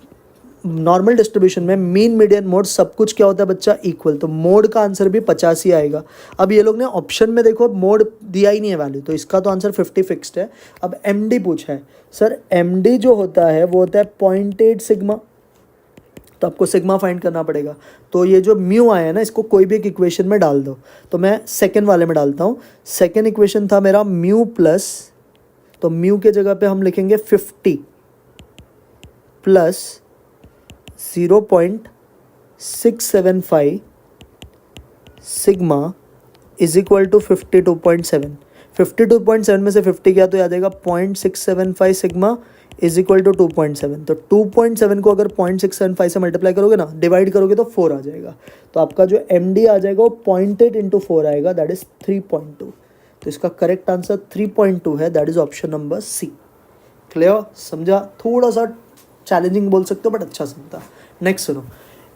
नॉर्मल डिस्ट्रीब्यूशन में मीन मीडियन मोड सब कुछ क्या होता है बच्चा? इक्वल। तो मोड का आंसर भी 50 ही आएगा। अब ये लोग ने ऑप्शन में देखो मोड दिया ही नहीं है वैल्यू, तो इसका तो आंसर 50 फिक्स्ड है। अब MD पूछा है सर, MD जो होता है वो होता है 0.8 सिग्मा, तो आपको सिग्मा फाइंड करना पड़ेगा। तो ये जो म्यू आया है ना, इसको कोई भी एक इक्वेशन में डाल दो। तो मैं सेकेंड वाले में डालता हूँ। सेकेंड इक्वेशन था मेरा म्यू प्लस, तो म्यू के जगह पे हम लिखेंगे 50 plus 0.675 sigma is equal to 52.7। 52.7 में से 50 गया तो आ जाएगा 0.675 सिग्मा इज इक्वल टू 2.7। तो 2.7 को अगर 0.675 से मल्टीप्लाई करोगे ना, डिवाइड करोगे तो 4 आ जाएगा। तो आपका जो MD आ जाएगा वो 0.8 × 4 आएगा, दैट इज 3.2। तो इसका करेक्ट आंसर 3.2 है, that is option number C. Clear? समझा? थोड़ा सा चैलेंजिंग बोल सकते हो बट अच्छा समझा। नेक्स्ट सुनो,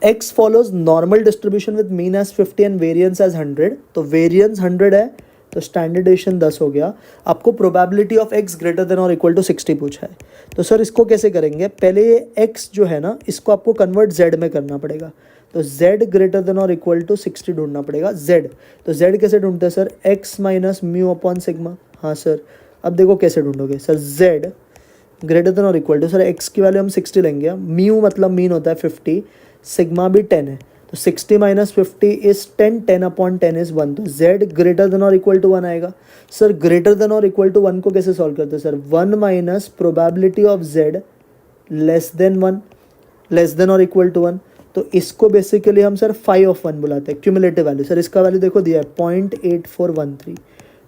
X follows normal distribution with mean as 50 and variance as 100। तो वेरियंस 100 है तो स्टैंडर्ड डेविएशन 10 हो गया। आपको probability of x greater than और इक्वल टू 60 पूछा है। तो सर इसको कैसे करेंगे? पहले ये x जो है ना, इसको आपको कन्वर्ट z में करना पड़ेगा। तो z ग्रेटर देन और इक्वल टू 60 ढूंढना पड़ेगा z। तो z कैसे ढूंढते हैं sir? x minus mu upon sigma. हाँ सर, अब देखो कैसे ढूंढोगे सर? z ग्रेटर देन और इक्वल टू, सर x की वैल्यू हम 60 लेंगे, म्यू मतलब मीन होता है 50, सिग्मा भी 10 है, तो 60 - 50 इज 10, 10 अपॉन 10 इज 1। तो z ग्रेटर देन और इक्वल टू 1 आएगा। सर ग्रेटर देन और इक्वल टू 1 को कैसे सॉल्व करते हैं sir? 1 minus probability of z less than 1, less than और इक्वल टू 1। तो इसको बेसिकली हम सर फाई ऑफ 1 बुलाते हैं, क्यूमुलेटिव वैल्यू। सर इसका वैल्यू देखो दिया है 0.8413,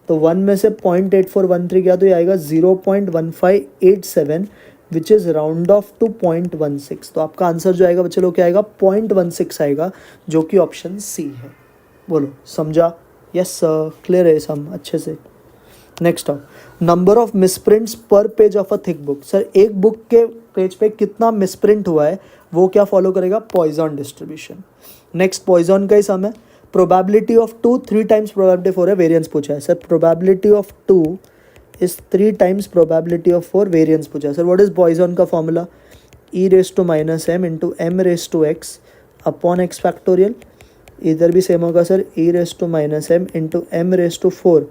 तो 1 में से 0.8413 गया तो ये आएगा 0.1587 which is round off to 0.16। तो आपका आंसर जो आएगा बच्चे लोग क्या आएगा? 0.16 आएगा, जो कि ऑप्शन सी है। बोलो समझा? यस सर, क्लियर है सम अच्छे से। नेक्स्ट ऑफ नंबर ऑफ मिसप्रिंट्स पर page of a thick book. Sir एक बुक के पेज पे कितना मिसप्रिंट हुआ है वो क्या फॉलो करेगा? Poisson distribution. नेक्स्ट पॉइजन का ही सम है। प्रोबेबिलिटी ऑफ 2 3 टाइम्स प्रोबेबिलिटी 4 है, वेरिएंस पूछा है। Sir probability of 2 is 3 times probability of 4, variance पूछा है। सर व्हाट इज पॉइजन का formula? E raise to minus M into M raise to x upon X factorial. इधर भी same होगा sir, E raise to minus M into M raise to 4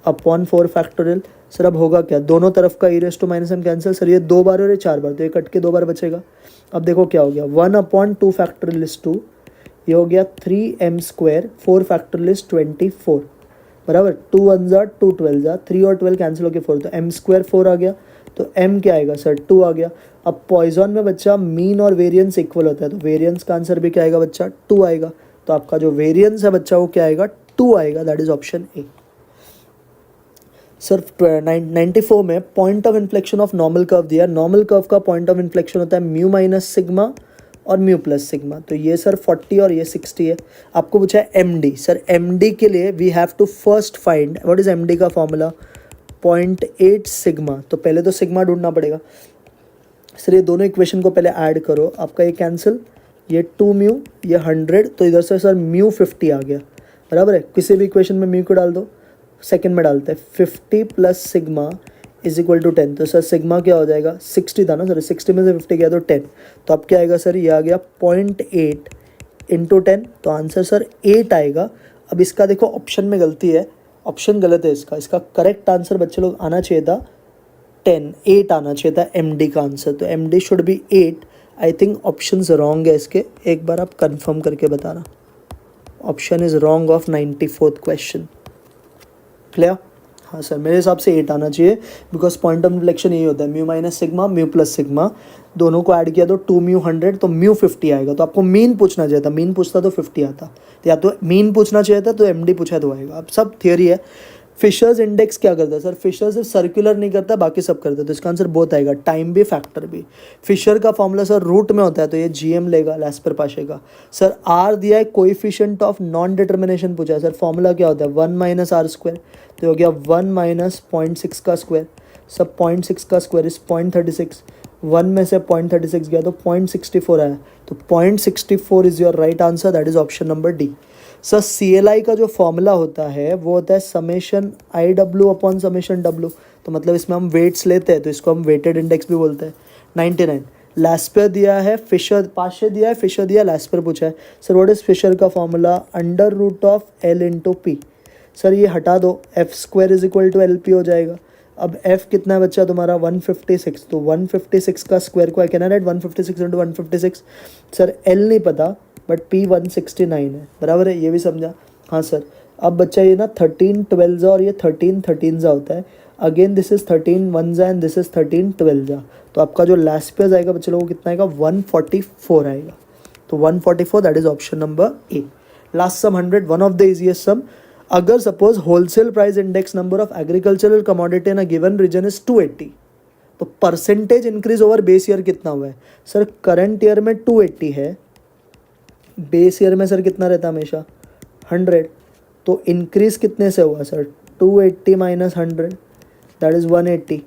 upon 4 factorial. Sir अब होगा क्या, दोनों तरफ का E raise to minus M cancel, sir ये 2 बार और ये 4 बार, तो ये कट के 2 बार बचेगा। अब देखो क्या हो गया, 1 अपॉन 2 फैक्टोरियल इज 2, ये हो गया 3m², 4 फैक्टोरियल इज 24 बराबर। 2 1 जा 2 12 जा, 3 और 12 कैंसिल होकर 4, तो m² 4 आ गया, तो m क्या आएगा सर 2 आ गया। अब पॉइजन में बच्चा मीन और वेरिएंस इक्वल होता है, तो वेरिएंस का आंसर भी क्या आएगा बच्चा 2 आएगा। तो आपका जो वेरिएंस है बच्चा वो क्या आएगा 2 आएगा, that is option A. Sir 94 में point of inflection of normal curve दिया। नॉर्मल कर्व का पॉइंट ऑफ इन्फ्लेक्शन होता है म्यू माइनस सिग्मा और म्यू प्लस सिग्मा, तो ये सर 40 और ये 60 है। आपको पूछा है एमडी, सर एमडी के लिए we have to first find what is MD का फॉर्मूला 0.8 सिग्मा, तो पहले तो सिग्मा ढूंढना पड़ेगा। सर ये दोनों इक्वेशन को पहले ऐड करो, आपका ये कैंसिल, ये 2 म्यू ये 100, तो इधर से सर म्यू 50 आ गया बराबर है। किसी भी इक्वेशन में म्यू को डाल दो, सेकंड में डालते हैं 50 plus sigma is equal to 10, तो सर सिग्मा क्या हो जाएगा 60 था ना सर, 60 में से 50 गया तो 10, तो अब क्या आएगा सर ये आ गया 0.8 इंटू 10, तो आंसर सर 8 आएगा। अब इसका देखो ऑप्शन में गलती है, ऑप्शन गलत है इसका करेक्ट आंसर बच्चे लोग आना चाहिए था 8 आना चाहिए था एमडी का आंसर, तो MD should be 8। I think option wrong है इसके, एक बार आप कंफर्म करके बताना। Option is wrong of 94th question. Clear? हाँ सर मेरे हिसाब से 8 आना चाहिए, बिकॉज पॉइंट ऑफ इन्फ्लेक्शन यही होता है mu minus sigma mu plus sigma, दोनों को ऐड किया तो 2 म्यू 100, तो म्यू 50 आएगा। तो आपको मीन पूछना चाहिए था, मीन पूछता तो 50 आता, या तो मीन पूछना चाहिए था तो एमडी पूछा तो आएगा। अब सब थियोरी है। फिशर्स इंडेक्स क्या करता है सर, फिशर सिर्फ सर्कुलर नहीं करता बाकी सब करता है, तो इसका आंसर बोथ आएगा, टाइम भी फैक्टर भी। फिशर का फॉर्मूला सर रूट में होता है, तो ये जीएम लेगा लैस्पर पाशे का। सर आर दिया है कोएफिशिएंट ऑफ नॉन डिटर्मिनेशन पूछा है, सर फॉर्मूला क्या होता है 1 माइनस आर स्क्वायर, तो हो गया 1 माइनस 0.6 का स्क्वायर, सब 0.6 का स्क्वायर इज 0.36, 1 में से 0.36 गया तो 0.64 आया, तो 0.64 is your right answer, that is option number D. Sir CLI का जो फॉर्मूला होता है वो होता है summation IW upon summation W, तो मतलब इसमें हम वेट्स लेते हैं तो इसको हम वेटेड इंडेक्स भी बोलते हैं। 99 लैस्पर दिया है, फिशर पाशे दिया है, फिशर दिया, लैस्पर पूछा है। सर व्हाट इज फिशर का formula under root of L into P. Sir ये हटा दो, f² is equal to LP हो जाएगा। अब f कितना है बच्चा तुम्हारा 156, तो 156 का स्क्वायर को I can write 156 into 156। Sir L नहीं पता बट P 169 है बराबर है, ये भी समझा। हाँ सर अब बच्चा ये ना 13 12 और ये 13 13 होता है, again this is 13 1 and this is 13 12, तो आपका जो लास्ट पेज आएगा बच्चे लोगों को कितना आएगा 144 आएगा, तो 144 that is option number A. Last sum 100, one of the easiest sum. अगर suppose wholesale price index number of agricultural commodity in a given region is 280, तो percentage increase over base year कितना हुआ है। सर करंट ईयर में 280 है, base year में sir कितना रहता है हमेशा 100, तो इंक्रीज कितने से हुआ सर 280 माइनस 100 दैट इज़ 180,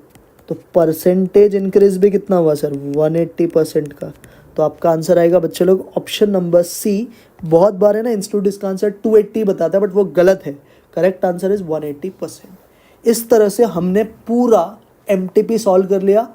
तो परसेंटेज इंक्रीज भी कितना हुआ सर 180% का, तो आपका आंसर आएगा बच्चे लोग ऑप्शन नंबर सी। बहुत बार है ना इंस्टीट्यूट इसका आंसर 280 बताता है बट वो गलत है, करेक्ट आंसर इज 180%। इस तरह से हमने पूरा MTP सॉल्व कर लिया